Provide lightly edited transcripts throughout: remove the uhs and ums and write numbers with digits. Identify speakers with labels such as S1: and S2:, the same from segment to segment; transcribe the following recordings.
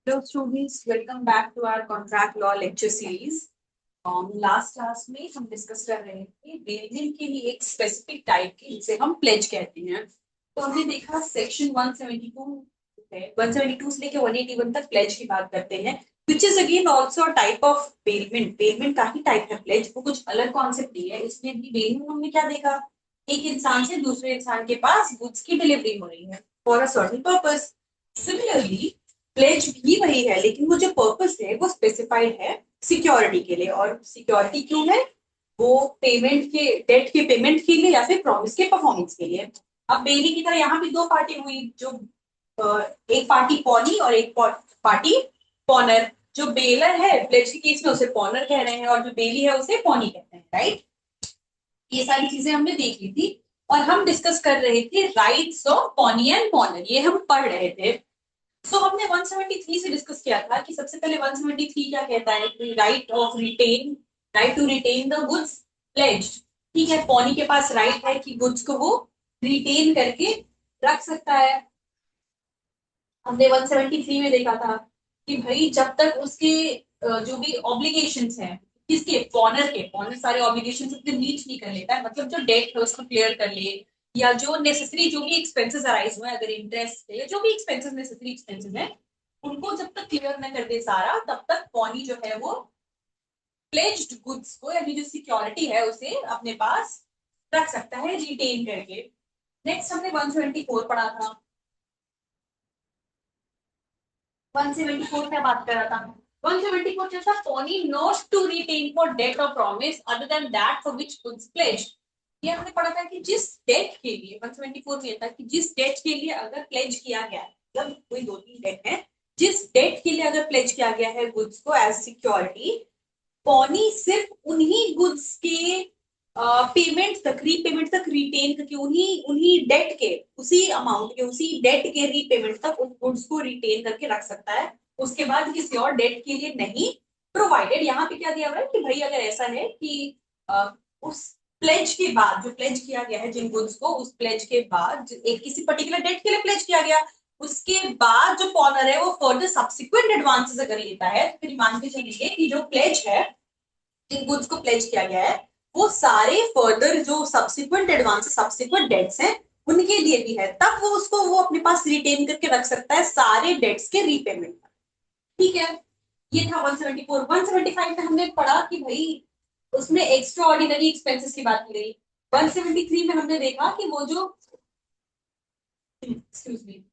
S1: Hello students, welcome back to our contract law lecture series. Last class में हम discuss कर रहे थे बेलमेंट के लिए एक स्पेसिफिक टाइप की जिसे हम प्लेज कहते हैं। तो हमने देखा सेक्शन 172 है, 172 से लेके 181 तक प्लेज की बात करते हैं, which is again also type of bailment. Bailment का ही टाइप है प्लेज, वो कुछ अलग कॉन्सेप्ट नहीं है। इसमें भी बेलमेंट हमने क्या देखा, एक इंसान से दूसरे इंसान के पास गुड्स की डिलीवरी हो रही है for a certain purpose. Similarly pledge भी वही है, लेकिन वो जो पर्पस है वो स्पेसिफाइड है सिक्योरिटी के लिए। और सिक्योरिटी क्यों है? वो पेमेंट के, डेट के पेमेंट के लिए या फिर प्रॉमिस के परफॉर्मेंस के लिए। अब बेली की तरह यहाँ पे दो पार्टी हुई, जो एक पार्टी पॉनी और एक पार्टी पॉनर। जो बेलर है प्लेज के केस में उसे पॉनर कह रहे हैं, और जो बेली है उसे पॉनी कहते हैं, राइट। ये सारी चीजें हमने देख ली थी। और हम डिस्कस कर रहे थे राइट्स ऑफ पॉनी एंड पॉनर, ये हम पढ़ रहे थे। सो हमने 173 से डिस्कस किया था कि सबसे पहले 173 क्या कहता है कि right of retain, right to retain the goods pledged. ठीक है, पॉनी के पास राइट है कि गुड्स को वो रिटेन करके रख सकता है। हमने 173 में देखा था कि भाई जब तक उसके जो भी ऑब्लिगेशंस हैं, किसके, पॉनर के, पॉनर सारे ऑब्लिगेशंस अपने मीट नहीं कर लेता है, मतलब जो डेट है उसको क्लियर कर ले, या जो नेसेसरी जो भी एक्सपेंसेस अराइज हुए, अगर इंटरेस्ट है या जो भी एक्सपेंसेस नेसेसरी एक्सपेंसेस है, उनको जब तक क्लियर न कर दे सारा, तब तक पॉनी जो है वो प्लेज्ड गुड्स को, यानी जो सिक्योरिटी है उसे अपने पास रख सकता है रिटेन करके। नेक्स्ट हमने 174 पढ़ा था। 174 क्या बात कर रहा था? 174 क्या था? Pawnee not to retain for debt और promise other than that for which goods pledged. ये हमने पढ़ा था कि जिस डेट के लिए, 174 में था कि जिस डेट के लिए अगर प्लेज किया गया है, मतलब कोई दो तीन डेट है, जिस डेट के लिए अगर प्लेज किया गया है गुड्स को एज सिक्योरिटी, पॉनी सिर्फ उन्हीं गुड्स के पेमेंट तक, रीपेमेंट तक रिटेन करके, उन्हीं उन्हीं डेट के, उसी अमाउंट के, उसी डेट के रीपेमेंट तक उन गुड्स को रिटेन करके रख सकता है। उसके बाद किसी और डेट के लिए नहीं। प्रोवाइडेड यहाँ पे क्या दिया हुआ है कि भाई अगर ऐसा है कि उस प्लेज के बाद, जो प्लेज किया गया है जिन गुड्स को, उस प्लेज के बाद एक किसी पर्टिकुलर डेट के लिए प्लेज किया गया, उसके बाद जो पॉनर है वो फर्दर सब्सिक्वेंट एडवांसेस अगर लेता है, तो फिर मान के चलिए कि जो प्लेज है, जिन गुड्स को प्लेज किया गया है, वो सारे फर्दर जो सब्सिक्वेंट एडवांस, सब्सिक्वेंट डेट्स हैं, उनके लिए भी है, तब वो उसको वो अपने पास रिटेन करके रख सकता है सारे डेट्स के रीपेमेंट। ठीक है, ये था 174। 175 में हमने पढ़ा कि भाई उसमें एक्स्ट्रा ऑर्डिनरी एक्सपेंसेस की बात की गई। 173 में हमने देखा कि वो जो, एक्सक्यूज मी,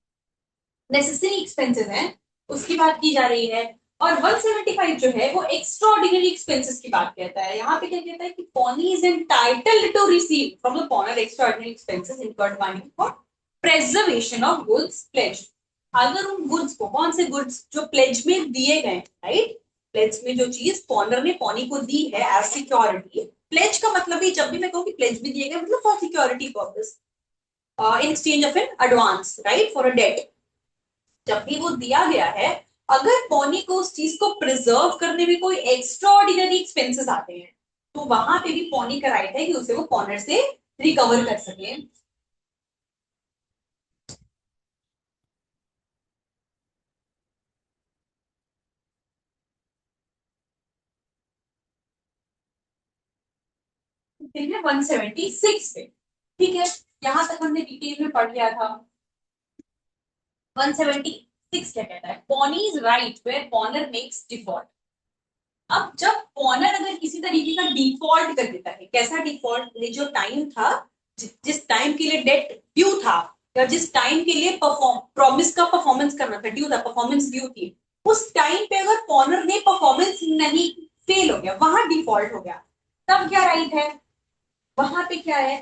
S1: नेसेसरी एक्सपेंसेस हैं उसकी बात की जा रही है। और 175 जो है वो एक्स्ट्रा ऑर्डिनरी एक्सपेंसेस की बात कहता है। यहाँ पे क्या कहता है कि pawnee is entitled to receive from the pawnor extraordinary expenses incurred by him for preservation of goods pledged. अगर उन गुड्स को, कौन से गुड्स जो प्लेज में दिए गए, राइट, प्लेज में जो चीज पॉनर ने पॉनी को दी है एज सिक्योरिटी, प्लेज का मतलब ही, जब भी मैं कहूँ कि प्लेज में दिए गए, मतलब for security purpose, in exchange of an advance, right, for a debt, जब भी वो दिया गया है, अगर पॉनी को उस चीज को प्रिजर्व करने में कोई एक्स्ट्रा ऑर्डिनरी एक्सपेंसेस आते हैं, तो वहां पे भी पॉनी का राइट है कि उसे वो पॉनर से रिकवर कर सके। ठीक है, 176 पे। ठीक है, यहां तक हमने डिटेल में पढ़ लिया था। 176 क्या कहता है? Pawnee is right where pawnor makes default. अब जब पॉनर अगर किसी तरीके का डिफॉल्ट कर देता है, कैसा डिफॉल्ट? जो टाइम था, जिस टाइम के लिए डेट ड्यू था, या जिस टाइम के लिए परफॉर्म प्रॉमिस का परफॉर्मेंस करना था, ड्यू था, परफॉर्मेंस ड्यू थी, उस टाइम पे अगर पॉनर ने परफॉर्मेंस नहीं, फेल हो गया, वहां डिफॉल्ट हो गया, तब क्या राइट है? वहां पे क्या है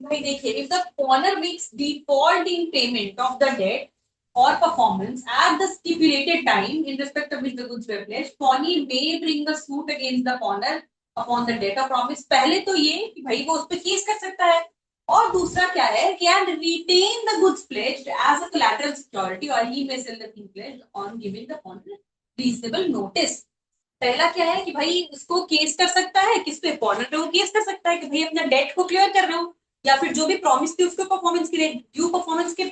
S1: भाई? देखिए, if the pawnor makes default in payment of the debt or performance at the stipulated time in respect of which the goods were pledged, pawnee may bring the suit against the pawners upon the date of promise। पहले तो ये कि भाई वो उस पर case कर सकता है, और दूसरा क्या है, can retain the goods pledged as a collateral security or he may sell the thing pledged on giving the pawners reasonable notice। पहला क्या है कि भाई उसको केस कर सकता है, किस पे? पॉनर पे वो केस कर सकता है कि भाई अपना डेट को क्लियर कर रहे हो, या फिर जो भी प्रॉमिस थी उसको परफॉर्मेंस के लिए, ड्यू परफॉर्मेंस के,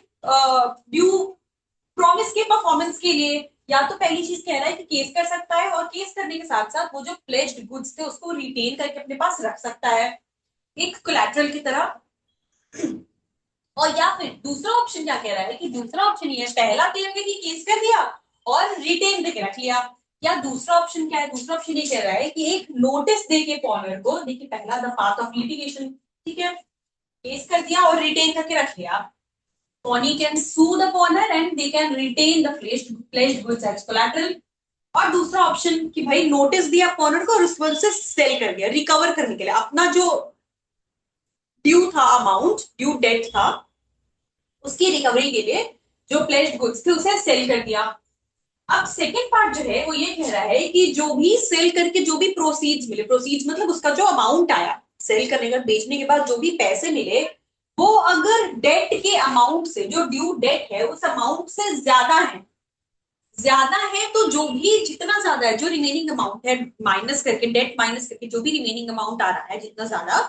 S1: ड्यू प्रॉमिस के परफॉर्मेंस के लिए, या तो पहली चीज कह रहा है कि केस कर सकता है, और केस करने के साथ साथ वो जो प्लेज्ड गुड्स थे उसको रिटेन करके अपने पास रख सकता है एक कोलैटरल की तरह। और या फिर दूसरा ऑप्शन क्या कह रहा है कि दूसरा ऑप्शन ये है, पहला कह रहा है कि केस कर दिया और रिटेन करके रख लिया, या दूसरा ऑप्शन क्या है, दूसरा ऑप्शन ये कह रहा है कि एक नोटिस दे के पॉनर को, देखिए पहला द पाथ ऑफ लिटिगेशन, ठीक है, केस कर दिया और रिटेन करके रख लिया, pawnee can sue the pawnor and they can retain the pledged goods as collateral. और दूसरा ऑप्शन कि भाई नोटिस दिया पॉनर को और उस वजह से सेल कर दिया, रिकवर करने के लिए अपना जो ड्यू था, अमाउंट ड्यू डेट था, उसकी रिकवरी के लिए जो प्लेज्ड गुड्स थे उसे सेल कर दिया। अब सेकेंड पार्ट जो है वो ये कह रहा है कि जो भी सेल करके जो भी प्रोसीड्स मिले, प्रोसीड्स मतलब उसका जो अमाउंट आया सेल करने का, बेचने के बाद जो भी पैसे मिले, वो अगर डेट के अमाउंट से, जो ड्यू डेट है उस अमाउंट से ज्यादा है तो जो भी जितना ज्यादा है, जो रिमेनिंग अमाउंट है माइनस करके, डेट माइनस करके जो भी रिमेनिंग अमाउंट आ रहा है जितना ज्यादा,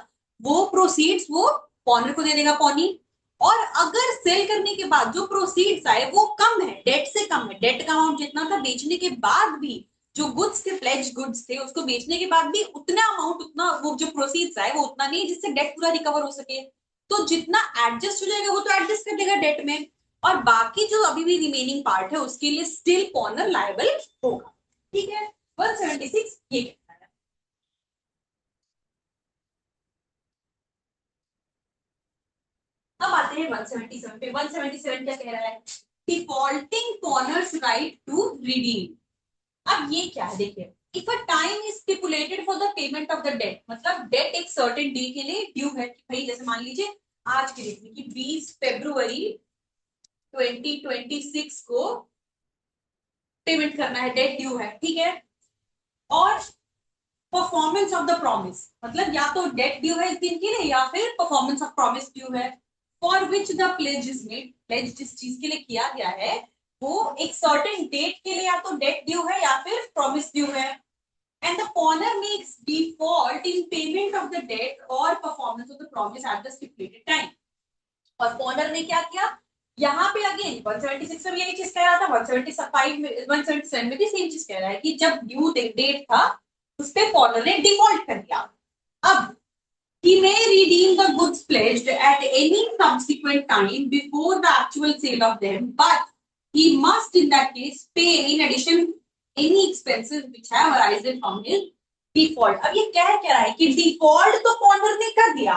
S1: वो प्रोसीड्स वो पॉनर को दे देगा पॉनी। और अगर सेल करने के बाद जो प्रोसीड्स आए वो कम है, डेट से कम है, डेट का अमाउंट जितना था बेचने के बाद भी, जो गुड्स थे प्लेज गुड्स थे उसको बेचने के बाद भी उतना अमाउंट, उतना वो जो प्रोसीड्स आए वो उतना नहीं जिससे डेट पूरा रिकवर हो सके, तो जितना एडजस्ट हो जाएगा वो तो एडजस्ट कर देगा डेट में, और बाकी जो अभी भी रिमेनिंग पार्ट है उसके लिए स्टिल पॉनर लायबल होगा। ठीक है, 176 ये कहता है। अब आते हैं 177 पे। 177 क्या कह रहा है, defaulting pawnor's right to redeem. अब ये क्या है, देखिए, if a time is stipulated for the payment of the debt, मतलब डेट एक सर्टेन डे के लिए ड्यू है कि भाई जैसे मान लीजिए आज की डेट में कि 20 फरवरी 2026 को पेमेंट करना है, डेट ड्यू है, ठीक है, और परफॉर्मेंस ऑफ द प्रॉमिस, मतलब या तो डेट ड्यू है इस दिन के लिए या फिर परफॉर्मेंस ऑफ प्रॉमिस ड्यू है, for which the pledge is made, pledge जिस चीज के लिए किया गया है वो एक सर्टेन डेट के लिए या तो डेट ड्यू है या फिर प्रॉमिस ड्यू है, and the pawnor makes default in payment of the debt और performance of the promise at the stipulated time. और पॉनर ने क्या किया, यहाँ पे अगेन 176 में यही चीज कह रहा था, 175 में, 177 में भी सेम चीज कह रहा है कि जब ड्यू डेट था उस पे पॉनर ने डिफॉल्ट कर दिया। अब he may redeem the goods pledged at any subsequent time before the actual sale of them, but he must in that case pay in addition any expenses which have arisen from his default। अब ये कह रहा है कि default तो पॉनर ने कर दिया,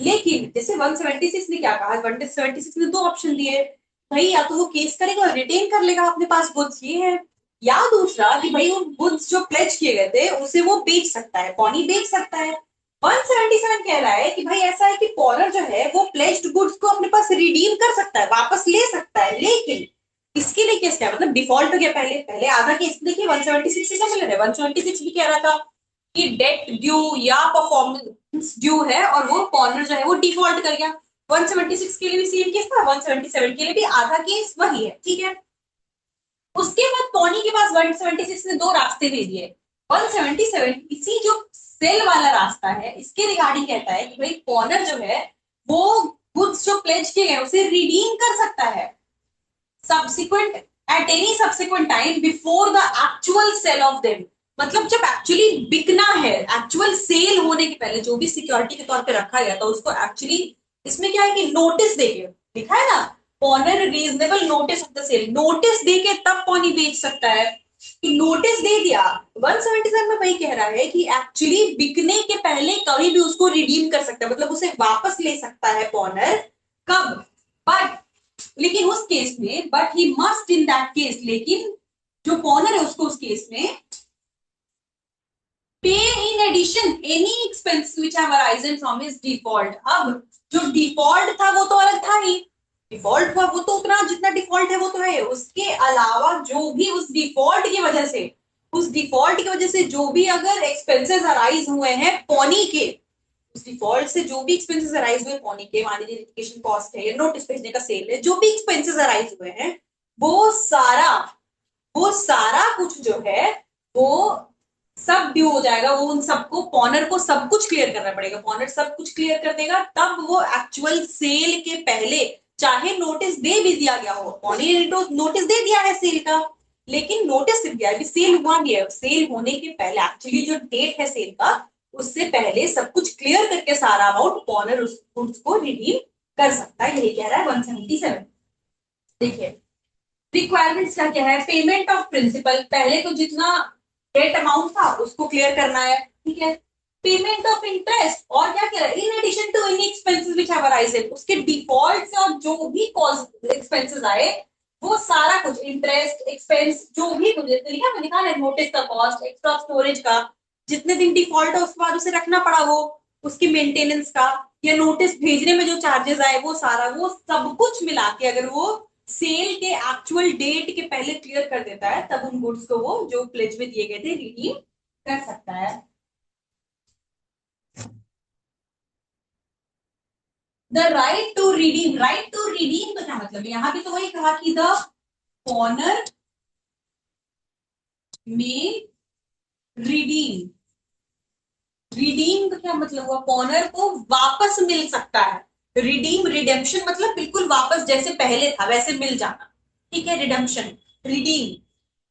S1: लेकिन जैसे 176 ने क्या कहा, 176 ने दो ऑप्शन दिए, भाई या तो वो केस करेगा और रिटेन कर लेगा अपने पास गुड्स, ये है, या दूसरा कि भाई वो गुड्स जो प्लेज किए गए थे उसे वो बेच सकता है, पॉनी बेच सकता है। 177 कह रहा है कि भाई ऐसा है कि पॉनर जो है वो प्लेज्ड गुड्स को अपने पास रिडीम कर सकता है, वापस ले सकता है, लेकिन इसके लिए केस क्या है, मतलब डिफॉल्ट हो गया पहले, पहले आधा केस देखिए 176 से क्या मिल रहा है, 176 भी कह रहा था कि डेट ड्यू या परफॉर्मेंस ड्यू है और वो पॉनर जो है वो डिफॉल्ट कर गया। 176 के लिए भी सेम केस था, 177 के लिए भी आधा केस वही है, ठीक है। उसके बाद पॉनी के पास 176 ने दो रास्ते दे दिए। 177 इसी जो सेल वाला रास्ता है इसके रिगार्डिंग कहता है कि भाई पॉनर जो है वो गुड्स जो प्लेज किए गए उसे रिडीम कर सकता है subsequent, at any subsequent time before the actual sale of them, मतलब जब एक्चुअली बिकना है, एक्चुअल सेल होने के पहले जो भी सिक्योरिटी के तौर पे रखा गया था उसको एक्चुअली, इसमें क्या है कि नोटिस देके लिखा है ना, pawnor reasonable notice of the sale, notice देके तब पॉनी बेच सकता है, कि नोटिस दे दिया। 177 में वही कह रहा है कि एक्चुअली बिकने के पहले कभी भी उसको रिडीम कर सकता है, मतलब उसे वापस ले सकता है पॉनर, कब, बट, लेकिन उस केस में, but he must in that case, लेकिन जो पॉनर है उसको उस केस में pay in addition any expense which have arisen from his default. अब जो डिफॉल्ट था वो तो अलग था ही, डिफॉल्ट हुआ वो तो उतना जितना डिफॉल्ट है वो तो है, उसके अलावा जो भी उस डिफॉल्ट की वजह से, उस डिफॉल्ट की वजह से जो भी अगर एक्सपेंसेस अराइज हुए हैं पॉनी के, उस डिफॉल्ट से जो भी एक्सपेंसेस अराइज हुए पॉनी के, मान लीजिए लिटिगेशन कॉस्ट है या नोटिस भेजने का सेल है, जो भी एक्सपेंसेस अराइज हुए हैं वो सारा, वो सारा कुछ जो है वो सब ड्यू हो जाएगा, वो उन सबको पॉनर को सब कुछ क्लियर करना पड़ेगा, पॉनर सब कुछ क्लियर कर देगा, तब वो एक्चुअल सेल के पहले चाहे नोटिस दे भी दिया गया हो, पॉनी ने नोटिस दे दिया है सेल का, लेकिन नोटिस दिया है, सेल हुआ नहीं है, सेल होने के पहले एक्चुअली जो डेट है सेल का, उससे पहले सब कुछ क्लियर करके सारा अमाउंट ऑनर उस गुड्स को रिडीम कर सकता है, यही कह रहा है 177। देखिए रिक्वायरमेंट्स क्या क्या है, पेमेंट ऑफ प्रिंसिपल, पहले तो जितना डेट अमाउंट था उसको क्लियर करना है, ठीक है। पेमेंट ऑफ इंटरेस्ट, और क्या कह रहा है, in addition to any expenses which have arisen, उसके डिफॉल्ट से और जो भी कॉस्ट एक्सपेंसेस आए वो सारा कुछ, इंटरेस्ट एक्सपेंस जो भी कुछ लिखा है, नोटिस का कॉस्ट, एक्स्ट्रा स्टोरेज का, जितने दिन डिफॉल्ट है उसके बाद उसे रखना पड़ा वो, उसकी मेंटेनेंस का, या नोटिस भेजने में जो चार्जेस आए वो सारा, वो सब कुछ मिला के अगर वो सेल के एक्चुअल डेट के पहले क्लियर कर देता है, तब उन गुड्स को वो जो प्लेज में दिए गए थे रिडीम कर सकता है। The right to redeem, right to redeem का क्या मतलब है, यहां भी तो वही कहा कि द ऑनर में रिडीम, रिडीम का क्या मतलब हुआ, ऑनर को वापस मिल सकता है, रिडीम रिडेम्पशन मतलब बिल्कुल वापस जैसे पहले था वैसे मिल जाना, ठीक है, रिडेम्पशन, रिडीम,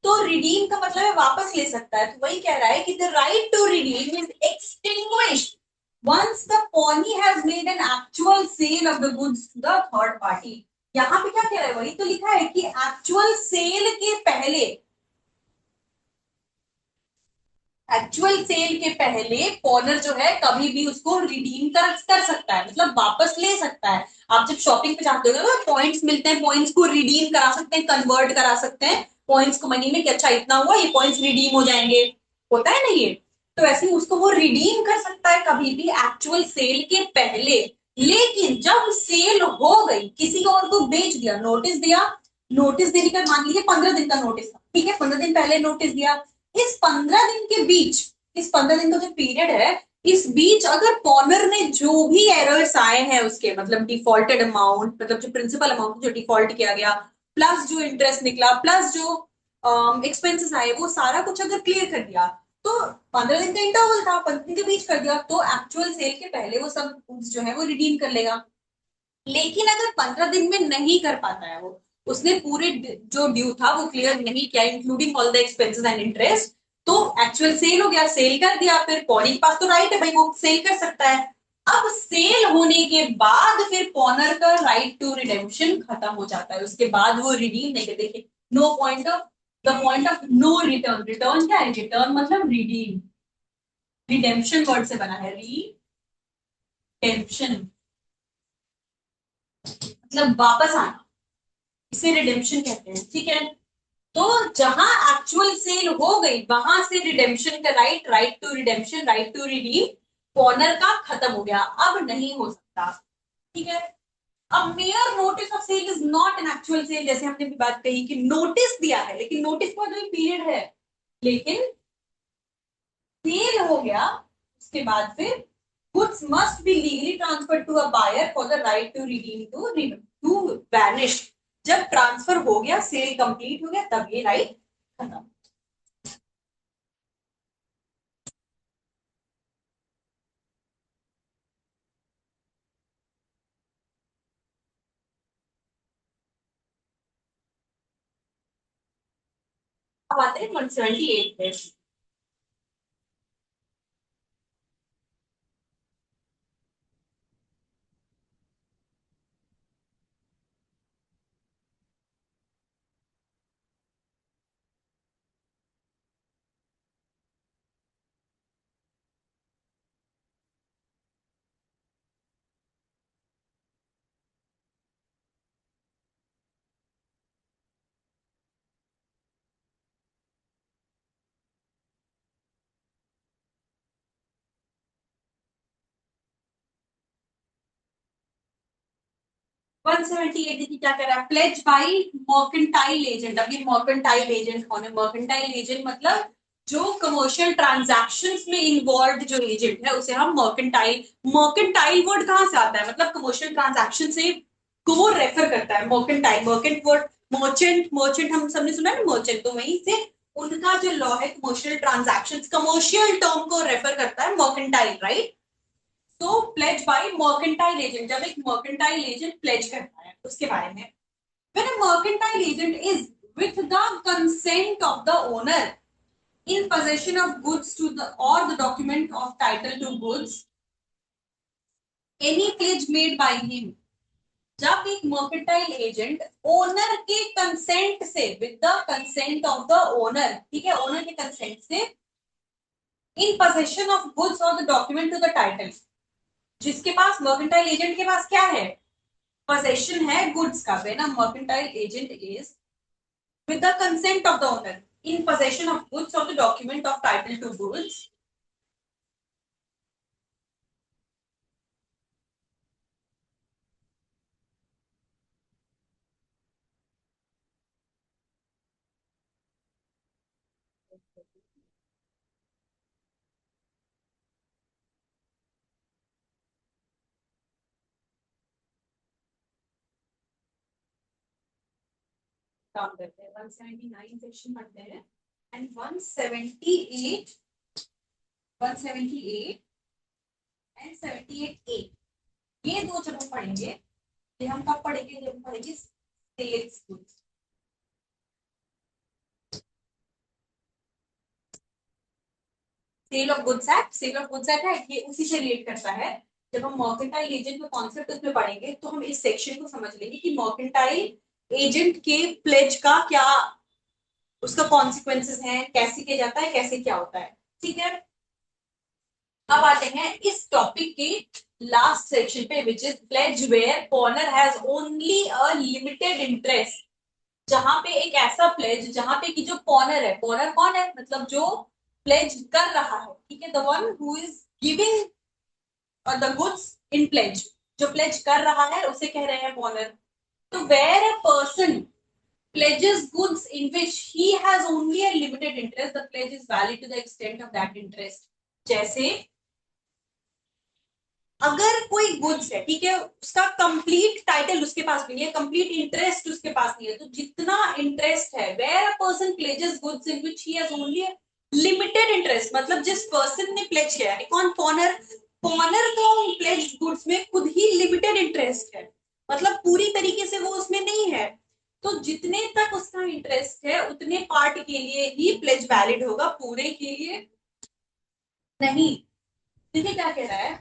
S1: तो रिडीम का मतलब है वापस ले सकता है, तो वही कह रहा है कि the right to redeem is extinguished once the pawnee has made an actual sale of the goods to the third party। यहाँ पे क्या कह रहा है, वही तो लिखा है कि एक्चुअल सेल के पहले, एक्चुअल सेल के पहले पॉनर जो है कभी भी उसको रिडीम कर सकता है, मतलब वापस ले सकता है। आप जब शॉपिंग पे जाते हो ना, पॉइंट्स मिलते हैं, पॉइंट्स को रिडीम करा सकते हैं, कन्वर्ट करा सकते हैं पॉइंट्स को मनी में, कि अच्छा इतना हुआ ये पॉइंट्स रिडीम हो जाएंगे, होता है ना ये, तो ऐसे ही उसको वो रिडीम कर सकता है कभी भी एक्चुअल सेल के पहले। लेकिन जब सेल हो गई, किसी और को बेच दिया, नोटिस दिया, नोटिस देने का मान लीजिए 15 दिन का नोटिस था, ठीक है, 15 दिन पहले नोटिस दिया, इस 15 दिन के बीच, इस 15 दिन का जो पीरियड है, इस बीच अगर कॉर्नर ने जो भी एरर्स आए हैं उसके, मतलब डिफॉल्टेड अमाउंट, मतलब जो प्रिंसिपल अमाउंट जो डिफॉल्ट किया गया, प्लस जो इंटरेस्ट निकला, प्लस जो एक्सपेंसेस आए, वो सारा कुछ अगर क्लियर कर दिया, तो 15 दिन का इंटरवल था, 15 दिन के बीच कर दिया, तो एक्चुअल सेल के पहले वो सब जो है वो रिडीम कर लेगा। लेकिन अगर 15 दिन में नहीं कर पाता है वो, उसने पूरे जो ड्यू था वो क्लियर नहीं किया, including all the expenses and interest, तो एक्चुअल सेल हो गया, सेल कर दिया, फिर पॉनी के पास तो राइट है भाई, वो सेल कर सकता है। अब सेल होने के बाद फिर पॉनर का राइट टू रिडेम्पशन खत्म हो जाता है, उसके बाद वो रिडीम नहीं करते। देखिए no point of, the point of no return, return क्या है, रिटर्न मतलब रिडीम, रिडेम्पशन वर्ड से बना है, रिडेम्पशन मतलब वापस आना, इसे रिडेम्पशन कहते हैं, ठीक है। तो जहां एक्चुअल सेल हो गई वहां से रिडेम्पशन का right, right to redemption, right to redeem corner का खत्म हो गया, अब नहीं हो सकता, ठीक है। अब mere notice of sale is not an actual sale, जैसे हमने भी बात कही कि नोटिस दिया है, लेकिन नोटिस का जो पीरियड है, लेकिन सेल हो गया, उसके बाद फिर goods must be legally transferred to a buyer for the right to redeem to vanish। जब ट्रांसफर हो गया, सेल कंप्लीट हो गया, तब ये राइट खत्म। अब आते हैं 178 पे। 178 देखिए क्या कर रहा है, प्लेज बाई मर्केंटाइल एजेंट। अब ये मर्केंटाइल एजेंट कौन है, मर्केंटाइल एजेंट मतलब जो कमर्शियल ट्रांजैक्शंस में इन्वॉल्व जो एजेंट है उसे हम मर्केंटाइल, मर्केंटाइल वर्ड कहां से आता है, मतलब कमर्शियल ट्रांजैक्शन से को वो रेफर करता है, मर्केंटाइल, मर्केंट वर्ड, मर्चेंट, मर्चेंट हम सबने सुना है ना, मर्चेंट, तो वहीं से उनका जो लॉ है कमर्शियल ट्रांजैक्शंस, कमर्शियल टर्म को रेफर करता है मर्केंटाइल, राइट। तो प्लेज बाय मर्केंटाइल एजेंट, जब एक मर्केंटाइल एजेंट प्लेज करता है उसके बारे में, when a mercantile agent is with the consent of the owner in possession of goods to the or the document of title to goods any pledge made by him। जब एक mercantile agent owner के consent से, with the consent of the owner, ठीक है, owner के consent से, in possession of goods और the document to the title, जिसके पास मर्केंटाइल एजेंट के पास क्या है, पोजेशन है गुड्स का, when a mercantile agent is with the consent of the owner in possession of goods or the document of title to goods काम करते हैं 179 सेक्शन पढ़ते हैं एंड 178 178 एंड 78 ए, ये दो जब हम पढ़ेंगे, ये हम कब पढ़ेंगे, जब हम पढ़ेंगे sales goods. Sale of goods act, sale of goods act है, ये उसी से रिलेट करता है। जब हम मर्केंटाइल एजेंट का कॉन्सेप्ट उसमें पढ़ेंगे तो हम इस सेक्शन को समझ लेंगे कि मर्केंटाइल एजेंट के प्लेज का क्या, उसका कॉन्सिक्वेंसेस हैं, कैसे किया जाता है, कैसे क्या होता है, ठीक है। अब आते हैं इस टॉपिक के लास्ट सेक्शन पे, which is pledge where owner has only a limited interest. जहां पे एक ऐसा प्लेज, जहां पे कि जो पॉनर है, पॉनर कौन है, मतलब जो प्लेज कर रहा है, ठीक है, the one who is giving the goods in pledge, जो प्लेज कर रहा है उसे कह रहे हैं पॉनर। तो where a person pledges goods in which he has only a limited interest, the pledge is valid to the extent of that interest। जैसे अगर कोई गुड्स है, ठीक है, उसका कंप्लीट टाइटल उसके पास भी नहीं है, कंप्लीट इंटरेस्ट उसके पास नहीं है, तो जितना इंटरेस्ट है, where a person pledges goods in which he has only limited interest, मतलब जिस पर्सन ने प्लेज किया है, कौन, पॉनर, पॉनर को प्लेज गुड्स में खुद ही लिमिटेड इंटरेस्ट है, मतलब पूरी तरीके से वो उसमें नहीं है, तो जितने तक उसका इंटरेस्ट है उतने पार्ट के लिए ही प्लेज वैलिड होगा, पूरे के लिए नहीं। देखिए क्या कह रहा है,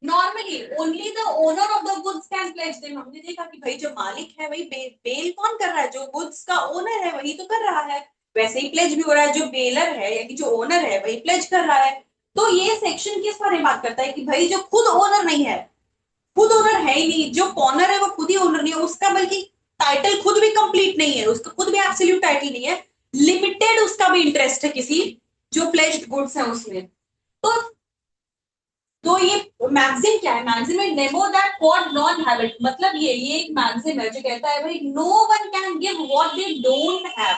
S1: normally only the owner of the goods can pledge them. हमने देखा कि भाई जो मालिक है वही बेल कौन कर रहा है, जो गुड्स का ओनर है वही तो कर रहा है, वैसे ही प्लेज भी हो रहा है, जो बेलर है या कि जो ओनर है वही प्लेज कर रहा है। तो ये सेक्शन किस बारे में बात करता है कि भाई जो खुद ओनर नहीं है, खुद ओनर है ही नहीं, जो ओनर है वो खुद ही ओनर नहीं है, उसका बल्कि टाइटल खुद भी कंप्लीट नहीं है, उसका खुद भी एब्सोल्यूट टाइटल नहीं है, लिमिटेड उसका भी इंटरेस्ट है किसी जो प्लेज्ड गुड्स है उसमें। तो ये मैगजीन क्या है, मैगजीन में नेमो that what not have it, मतलब ये एक मैगजीन है जो कहता है भाई no one can give what they don't have.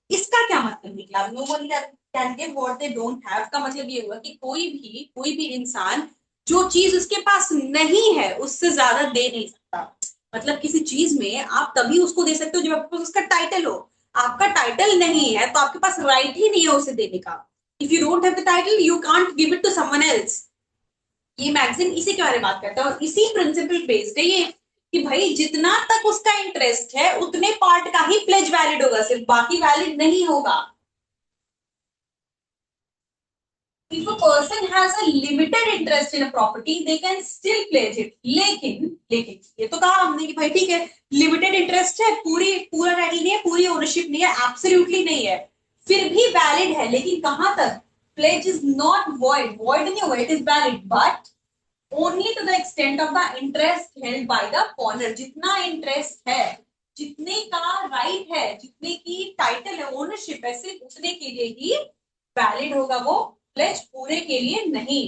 S1: इसका क्या मतलब निकला, no one can give what they don't have का मतलब ये हुआ कि कोई भी इंसान जो चीज उसके पास नहीं है उससे ज्यादा दे नहीं सकता। मतलब किसी चीज में आप तभी उसको दे सकते हो जब आपके पास उसका टाइटल हो, आपका टाइटल नहीं है तो आपके पास राइट ही नहीं है उसे देने का। If you don't have the title you can't give it to someone else. ये मैगजीन इसी के बारे में बात करता है और इसी प्रिंसिपल बेस्ड है ये, कि भाई जितना तक उसका इंटरेस्ट है उतने पार्ट का ही प्लेज वैलिड होगा, सिर्फ बाकी वैलिड नहीं होगा। If a person has a limited interest in a property, they can still pledge it। लेकिन ये तो कहा हमने कि भाई ठीक है, लिमिटेड इंटरेस्ट है, पूरा टाइटल नहीं है, पूरी ओनरशिप नहीं है, एब्सोल्युटली नहीं है, फिर भी वैलिड है, लेकिन कहां तक, pledge is not void, void नहीं हुआ, it is valid but only to the extent of the interest held by the owner. जितना इंटरेस्ट है, जितने का राइट है, जितने की टाइटल है, ओनरशिप है, सिर्फ उतने के लिए ही वैलिड होगा वो प्लेज, पूरे के लिए नहीं।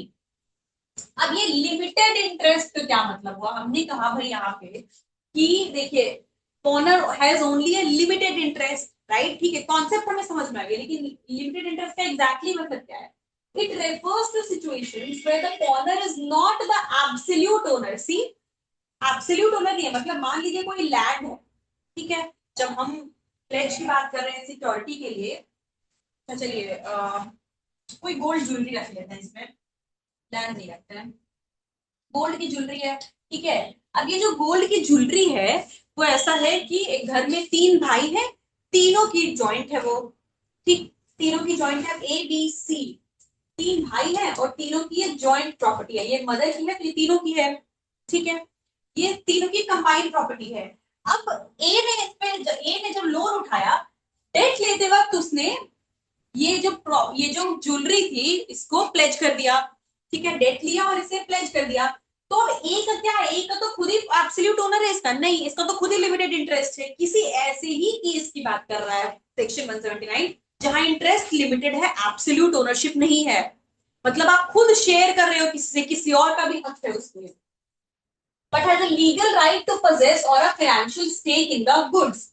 S1: अब ये लिमिटेड इंटरेस्ट का क्या मतलब हुआ, हमने कहा भाई यहाँ पे कि देखिए owner has only A limited interest, right, ठीक है, कॉन्सेप्ट हमें समझ में आ गया, लेकिन लिमिटेड इंटरेस्ट का एग्जैक्टली मतलब क्या है। It refers to situations where the owner is not the absolute owner। See, absolute owner नहीं है, मतलब मान लीजिए कोई लैंड है, ठीक है, जब हम प्लेज की बात कर रहे हैं सिक्योरिटी के लिए, तो चलिए कोई गोल्ड ज्वेलरी रख लेते हैं, इसमें लैंड नहीं रखते हैं, गोल्ड की ज्वेलरी है, ठीक है। अब ये जो गोल्ड की ज्वेलरी है वो ऐसा है कि एक घर में तीन भाई हैं, तीनों की जॉइंट है वो, ठीक, तीनों की जॉइंट है, ए बी सी, तीन भाई हैं और तीनों की ये जॉइंट प्रॉपर्टी है, ये मदर की है तो ये तीनों की है, ठीक है, ये तीनों की कंबाइंड प्रॉपर्टी है। अब ए ने जब लोन उठाया, डेट लेते वक्त उसने ये जो ज्वेलरी थी इसको प्लेज कर दिया, ठीक है, डेट लिया और इसे प्लेज कर दिया। तो अब ए का क्या है, ए का तो खुद ही एब्सोल्यूट ओनर है इसका, नहीं इसका तो खुद ही लिमिटेड इंटरेस्ट है, किसी ऐसे ही केस की बात कर रहा है सेक्शन 179, जहां इंटरेस्ट लिमिटेड है, एब्सोल्यूट ओनरशिप नहीं है, मतलब आप खुद शेयर कर रहे हो किसी से, किसी और का भी हक है उसमें, but has a legal right to possess और a financial stake in the goods.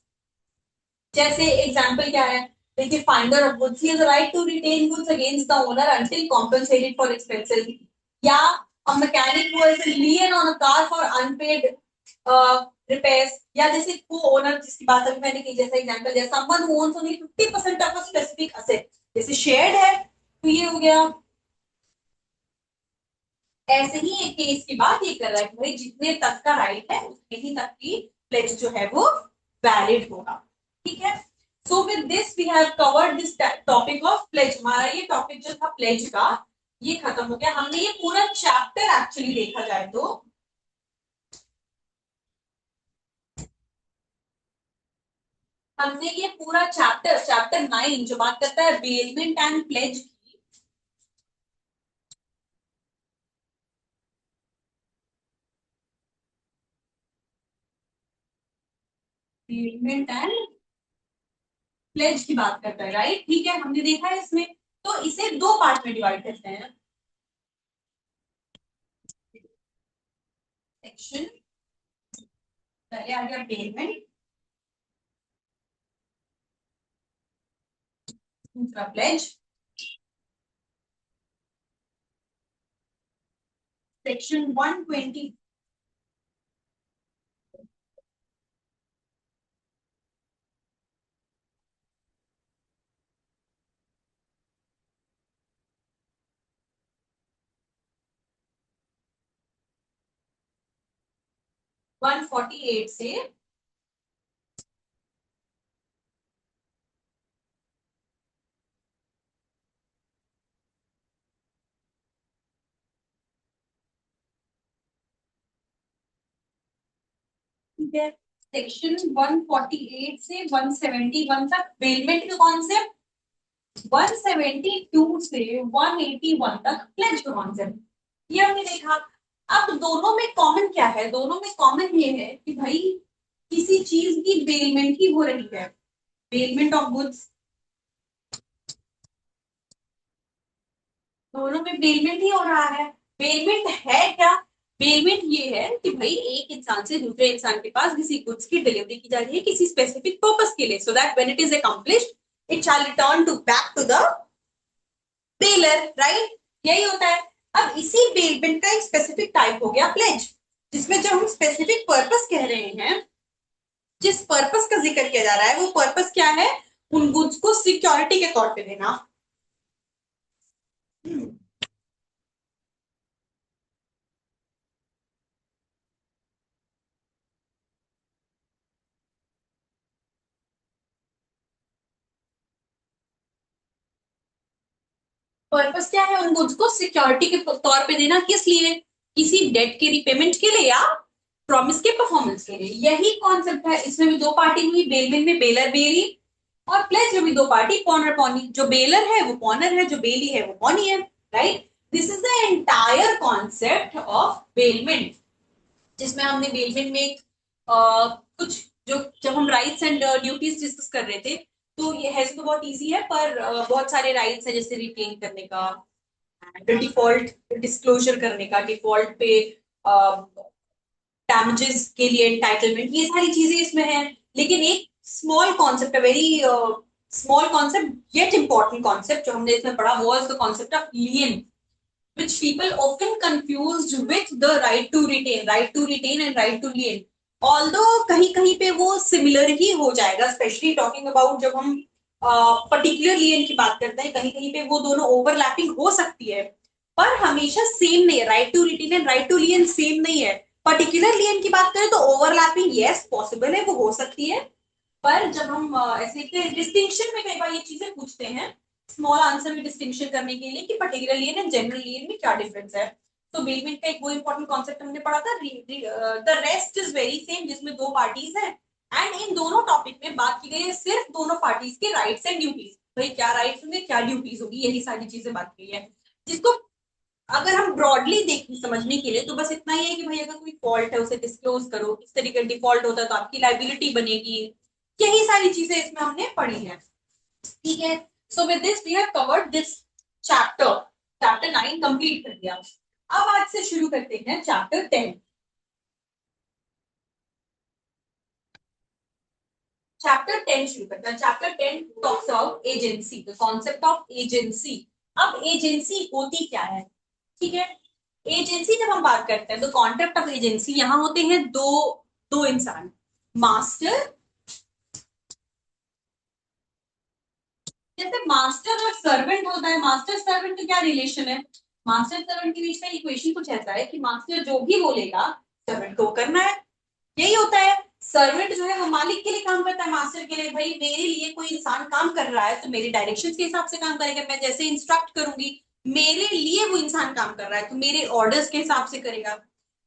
S1: जैसे एग्जांपल क्या है, देखिए finder of goods he has a right to retain goods against the owner until compensated for expenses, या a mechanic who has a lien on a car for unpaid repairs, या जैसे को owner जिसकी बात अभी मैंने की, जैसा एग्जांपल दिया, someone who owns only 50% of a specific asset, जैसे शेयर्ड है तो ये हो गया। ऐसे ही एक केस की बात ये कर रहा है कि भाई जितने तक का राइट है उतने ही तक की प्लेज जो है वो वैलिड होगा, ठीक है। So with this we have covered this topic of pledge, हमारा ये टॉपिक जो था प्लेज का ये खत्म हो गया, हमने ये पूरा चैप्टर एक्चुअली देखा जाए तो हमने ये पूरा चैप्टर 9 जो बात करता है बेलमेंट एंड प्लेज की, बेलमेंट एंड प्लेज की बात करता है, राइट, ठीक है, हमने देखा है इसमें, तो इसे दो पार्ट में डिवाइड करते हैं। सेक्शन पहले आ गया पेमेंट, दूसरा प्लेज, सेक्शन 120 148 से 148 से 171 तक बेलमेंट का कॉन्सेप्ट, 172 से 181 तक प्लेज का कॉन्सेप्ट, ये हमने देखा। अब दोनों में कॉमन क्या है, दोनों में कॉमन ये है कि भाई किसी चीज की बेलमेंट ही हो रही है, बेलमेंट ऑफ गुड्स, दोनों में बेलमेंट ही हो रहा है। बेलमेंट है क्या, बेलमेंट ये है कि भाई एक इंसान से दूसरे इंसान के पास किसी गुड्स की डिलीवरी की जा रही है किसी स्पेसिफिक पर्पस के लिए, so that when it is accomplished it shall return to back to the bailor, right, यही होता है। अब इसी बेलमेंट का एक स्पेसिफिक टाइप हो गया प्लेज, जिसमें जब हम स्पेसिफिक पर्पस कह रहे हैं, जिस पर्पस का जिक्र किया जा रहा है वो पर्पस क्या है, उन गुड्स को सिक्योरिटी के तौर पे देना। पर्पस क्या है, उन गुड्स को सिक्योरिटी के तौर पे देना, किस लिए, किसी डेट के रिपेमेंट के लिए या प्रॉमिस के परफॉर्मेंस के लिए, यही कॉन्सेप्ट है। इसमें भी दो पार्टी हुई, बेलमेंट में बेलर बेली, और प्लेज में भी दो पार्टी पॉनर पॉनी, जो बेलर है वो पॉनर है, जो बेली है वो पॉनी है, right. This is the entire concept of bailment, जिसमें हमने बेलमेंट में कुछ जो जब हम राइट्स एंड ड्यूटीज डिस्कस कर रहे थे, तो ये है तो बहुत इजी है, पर बहुत सारे राइट्स है, जैसे रिटेन करने का, डिफॉल्ट डिस्क्लोजर करने का, डिफॉल्ट पे डैमेजेस के लिए एंटाइटलमेंट, ये सारी चीजें इसमें है। लेकिन एक small concept, very small concept yet important concept जो हमने इसमें पढ़ा, was the concept of लियन, which people often confused with the right to retain and right to lien. Although कहीं कहीं पे वो सिमिलर ही हो जाएगा, स्पेशली टॉकिंग अबाउट जब हम पर्टिकुलर लियन की बात करते हैं, कहीं कहीं पे वो दोनों ओवरलैपिंग हो सकती है, पर हमेशा सेम नहीं है, right to retain and right to lien same नहीं है। पर्टिकुलर लियन की बात करें तो ओवरलैपिंग यस पॉसिबल है, वो हो सकती है, पर जब हम ऐसे डिस्टिंक्शन में कई बार ये चीजें पूछते हैं स्मॉल आंसर में डिस्टिंक्शन करने के लिए कि particular year and general year में क्या डिफरेंस है। तो बेलमेंट का एक वो इंपॉर्टेंट कॉन्सेप्ट हमने पढ़ा था, the rest is very same, जिसमें दो पार्टीज हैं एंड इन दोनों टॉपिक में बात की गई है सिर्फ दोनों पार्टीज के राइट्स एंड ड्यूटीज। भाई क्या राइट्स होंगे क्या ड्यूटीज होगी, यही सारी चीजें बात की है। जिसको अगर हम ब्रॉडली देखें समझने के लिए तो बस इतना ही है कि भाई अगर कोई फॉल्ट है उसे डिस्क्लोज करो, किस तरीके का डिफॉल्ट होता है तो आपकी लाइबिलिटी बनेगी। यही सारी चीजें इसमें हमने पढ़ी है। ठीक है, so with this we have covered this chapter, chapter 9 complete कर दिया। अब आज से शुरू करते हैं चैप्टर 10। चैप्टर 10 शुरू करते हैं। Chapter 10 talks about agency, the concept of agency. अब एजेंसी होती क्या है, ठीक है। एजेंसी जब हम बात करते हैं तो कॉन्सेप्ट ऑफ एजेंसी, यहां होते हैं दो दो इंसान, मास्टर, जैसे मास्टर और सर्वेंट होता है। मास्टर सर्वेंट का क्या रिलेशन है, मास्टर सर्वेंट के बीच में इक्वेशन कुछ ऐसा है कि मास्टर जो भी बोलेगा सर्वेंट को करना है, यही होता है। सर्वेंट जो है वो मालिक के लिए काम करता है, मास्टर के लिए भाई मेरे लिए कोई इंसान काम कर रहा है तो मेरे डायरेक्शंस के हिसाब से काम करेगा, मैं जैसे इंस्ट्रक्ट करूंगी मेरे लिए वो इंसान काम कर रहा है तो मेरे ऑर्डर्स के हिसाब से करेगा।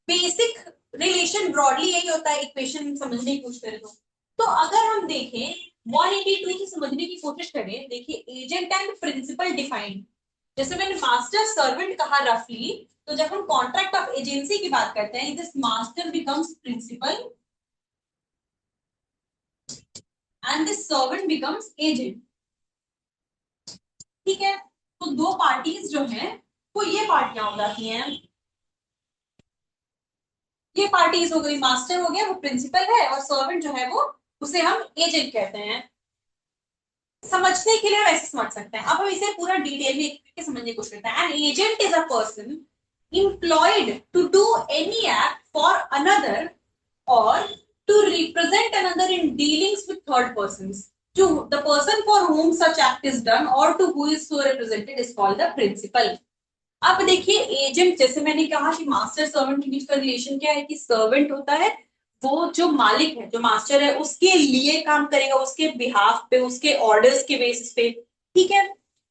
S1: बेसिक रिलेशन ब्रॉडली यही होता है, इक्वेशन समझने की कोशिश करें तो अगर हम देखें 182 से समझने की कोशिश करें, देखिए एजेंट एंड प्रिंसिपल डिफाइंड। जैसे मैंने मास्टर सर्वेंट कहा रफली, तो जब हम कॉन्ट्रैक्ट ऑफ एजेंसी की बात करते हैं this master becomes principal and the servant becomes agent। ठीक है, तो दो पार्टीज जो हैं वो ये पार्टियां हो जाती हैं, ये पार्टीज हो गई, मास्टर हो गया वो प्रिंसिपल है और सर्वेंट जो है वो उसे हम एजेंट कहते हैं। समझने के लिए वैसे समझ सकते हैं, अब हम इसे पूरा डिटेल में एक करके समझने की कोशिश करते हैं। An agent is a person employed to do any act for another or to represent another in dealings with third persons, to the person for whom such act is done or to who is so represented is called the principal। अब देखिए agent, जैसे मैंने कहा कि master servant के बीच का relation क्या है कि सर्वेंट होता है वो जो मालिक है जो मास्टर है उसके लिए काम करेगा, उसके बिहाफ पे, उसके ऑर्डर्स के बेसिस पे। ठीक है,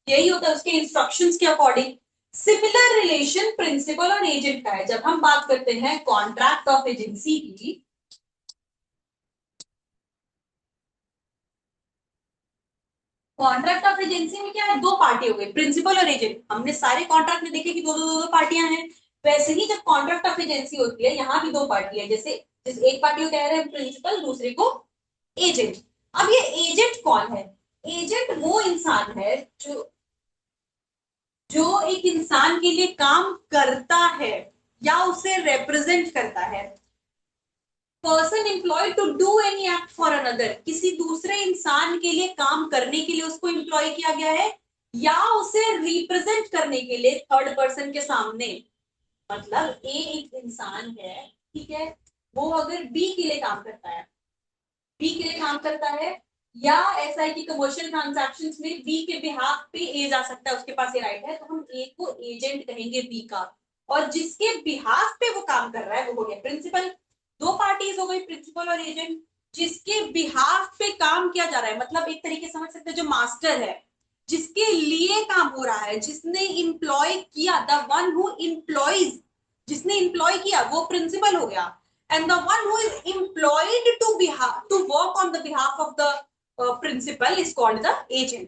S1: यही होता है उसके इंस्ट्रक्शंस के अकॉर्डिंग। सिमिलर रिलेशन प्रिंसिपल और एजेंट का है। जब हम बात करते हैं कॉन्ट्रैक्ट ऑफ एजेंसी की, कॉन्ट्रैक्ट ऑफ एजेंसी में क्या है, दो पार्टी हो गई प्रिंसिपल और एजेंट। हमने सारे कॉन्ट्रैक्ट में देखे कि दो पार्टियां हैं। वैसे ही जब कॉन्ट्रैक्ट ऑफ एजेंसी होती है यहाँ भी दो पार्टी है, जैसे जैसे एक पार्टी को कह रहे हैं प्रिंसिपल, दूसरे को एजेंट। अब ये एजेंट कौन है, एजेंट वो इंसान है जो जो एक इंसान के लिए काम करता है या उसे रिप्रेजेंट करता है। Person employ to do any act for another, किसी दूसरे इंसान के लिए काम करने के लिए उसको एम्प्लॉय किया गया है या उसे रिप्रेजेंट करने के लिए थर्ड पर्सन के सामने। मतलब ए एक इंसान है, ठीक है, वो अगर बी के लिए काम करता है, बी के लिए काम करता है, या ऐसा है कि कमर्शियल ट्रांजैक्शंस में बी के बिहाफ पे ए जा सकता है, उसके पास ये राइट है, तो हम ए को एजेंट कहेंगे बी का। और जिसके बिहाफ पे वो काम कर रहा है वो हो गया प्रिंसिपल। दो पार्टीज हो गई प्रिंसिपल और एजेंट, जिसके बिहाफ पे काम किया जा रहा है, मतलब एक तरीके समझ सकते हैं जो मास्टर है जिसके लिए काम हो रहा है, जिसने इंप्लॉय किया, द वन हु इंप्लॉयज, जिसने इंप्लॉय किया वो प्रिंसिपल हो गया। And the one who is employed to work on the behalf of the principal is called the agent।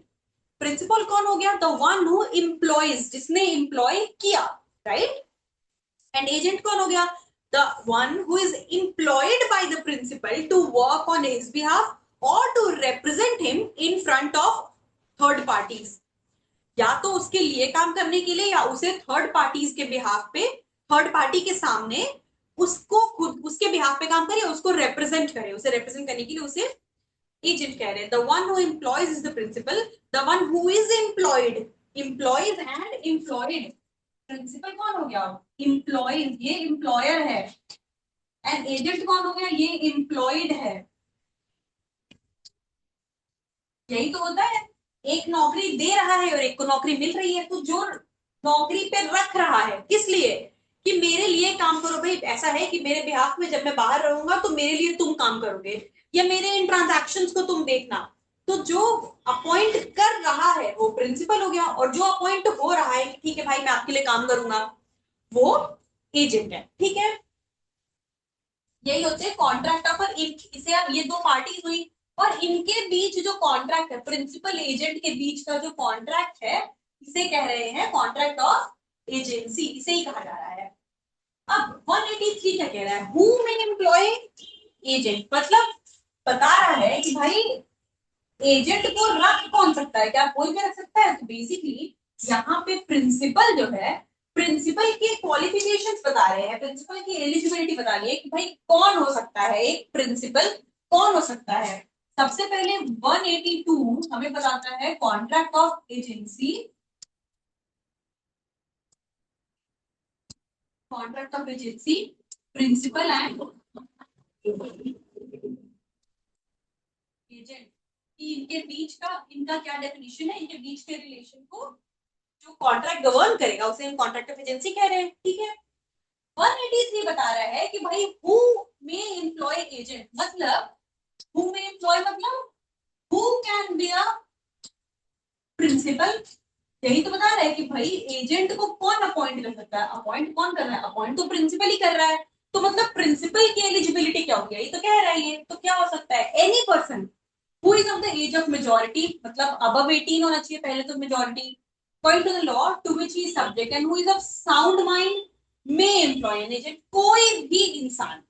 S1: Principal कौन हो गया, द वन हु एम्प्लॉयज, जिसने एम्प्लॉय किया, राइट। एंड एजेंट कौन हो गया, the one who is employed by the principal to work on his behalf और to represent him in front of third parties, या तो उसके लिए काम करने के लिए या उसे थर्ड पार्टीज के बिहाफ पे, थर्ड पार्टी के सामने उसको खुद उसके बिहाफ पे काम करे, उसको रिप्रेजेंट करे, उसे रिप्रेजेंट करने के लिए उसे एजेंट कह रहे हैं। The one who employs is the principal, the one who is employed, employs and employed. Principal कौन हो गया, एम्प्लॉयज, ये एम्प्लॉयर है, एंड एजेंट कौन हो गया, ये एम्प्लॉयड है। यही तो होता है, एक नौकरी दे रहा है और एक को नौकरी मिल रही है, तो जो नौकरी पे रख रहा है किस लिए, कि मेरे लिए काम करो। भाई ऐसा है कि मेरे बिहाफ में जब मैं बाहर रहूंगा तो मेरे लिए तुम काम करोगे, या मेरे इन ट्रांजैक्शंस को तुम देखना। तो जो अपॉइंट कर रहा है वो प्रिंसिपल हो गया, और जो अपॉइंट हो रहा है ठीक है भाई मैं आपके लिए काम करूंगा, वो एजेंट है। ठीक है, यही होते हैं कॉन्ट्रैक्ट ऑफर। इसे अब ये दो पार्टीज हुई, और इनके बीच जो कॉन्ट्रैक्ट है प्रिंसिपल एजेंट के बीच का जो कॉन्ट्रैक्ट है, इसे कह रहे हैं कॉन्ट्रैक्ट ऑफ एजेंसी, इसे ही कहा जा रहा है। अब 183 क्या कह रहा है, हु मे एम्प्लॉय एजेंट, मतलब बता रहा है कि भाई एजेंट को रख कौन सकता है, क्या कोई भी रख सकता है। तो बेसिकली यहाँ पे प्रिंसिपल जो है, प्रिंसिपल के क्वालिफिकेशंस बता रहे हैं, प्रिंसिपल की एलिजिबिलिटी बता रही है कि भाई कौन हो सकता है एक प्रिंसिपल, कौन हो सकता है। सबसे पहले 182 हमें बताता है contract of agency, contract of agency principal and agent कि इनके बीच का, इनका क्या डेफिनेशन है, इनके बीच के रिलेशन को जो कॉन्ट्रैक्ट गवर्न करेगा उसे हम कॉन्ट्रैक्ट ऑफ एजेंसी कह रहे हैं। ठीक है, 183 बता रहा है कि भाई हु मे एम्प्लॉय एजेंट, मतलब हु मे एम्प्लॉय मतलब who can be a principal. यही तो बता रहा है कि भाई एजेंट को कौन अपॉइंट कर सकता है, अपॉइंट कौन कर रहा है, अपॉइंट तो प्रिंसिपल ही कर रहा है। तो मतलब प्रिंसिपल की एलिजिबिलिटी क्या होगी, यही तो कह रहा है ये। तो क्या हो सकता है, any person who is of the age of majority, मतलब अबव 18 होना चाहिए पहले तो majority, according to the law to which he is subject and who is of sound mind may employ an agent, कोई भी इंसान।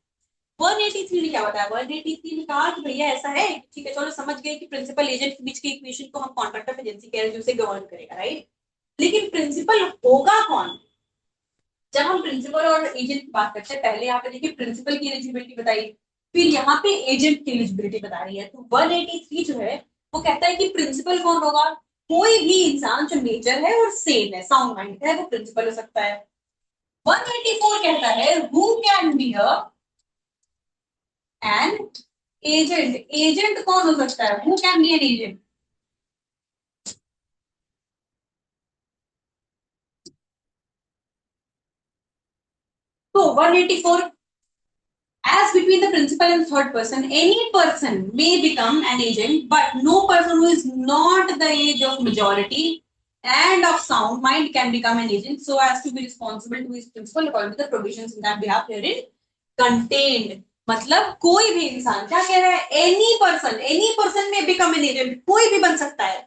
S1: 183 ने क्या बताया, 183 ने कहा कि भैया ऐसा है, ठीक है चलो समझ गए कि प्रिंसिपल एजेंट के बीच की इक्वेशन को हम कॉन्ट्रैक्ट ऑफ एजेंसी कह रहे हैं जो उसे गवर्न करेगा, राइट। लेकिन प्रिंसिपल होगा कौन, जब हम प्रिंसिपल और एजेंट की बात करते हैं, पहले यहाँ पे देखिए प्रिंसिपल की एलिजिबिलिटी बताई, फिर यहाँ पे एजेंट की एलिजिबिलिटी बता रही है। तो 183 जो है वो कहता है कि प्रिंसिपल कौन होगा, कोई भी इंसान जो नेचर है और सेम है, साउंड माइंड है, वो प्रिंसिपल हो सकता है। 184 कहता है who can B an agent, agent कौन हो सकता है, who can B an agent. तो 184, as between the principal and third person, any person may become an agent, but no person who is not the age of majority and of sound mind can become an agent so as to be responsible to his principal according to the provisions in that behalf herein contained। मतलब कोई भी इंसान, क्या कह रहा है, any person may become an agent, कोई भी बन सकता है।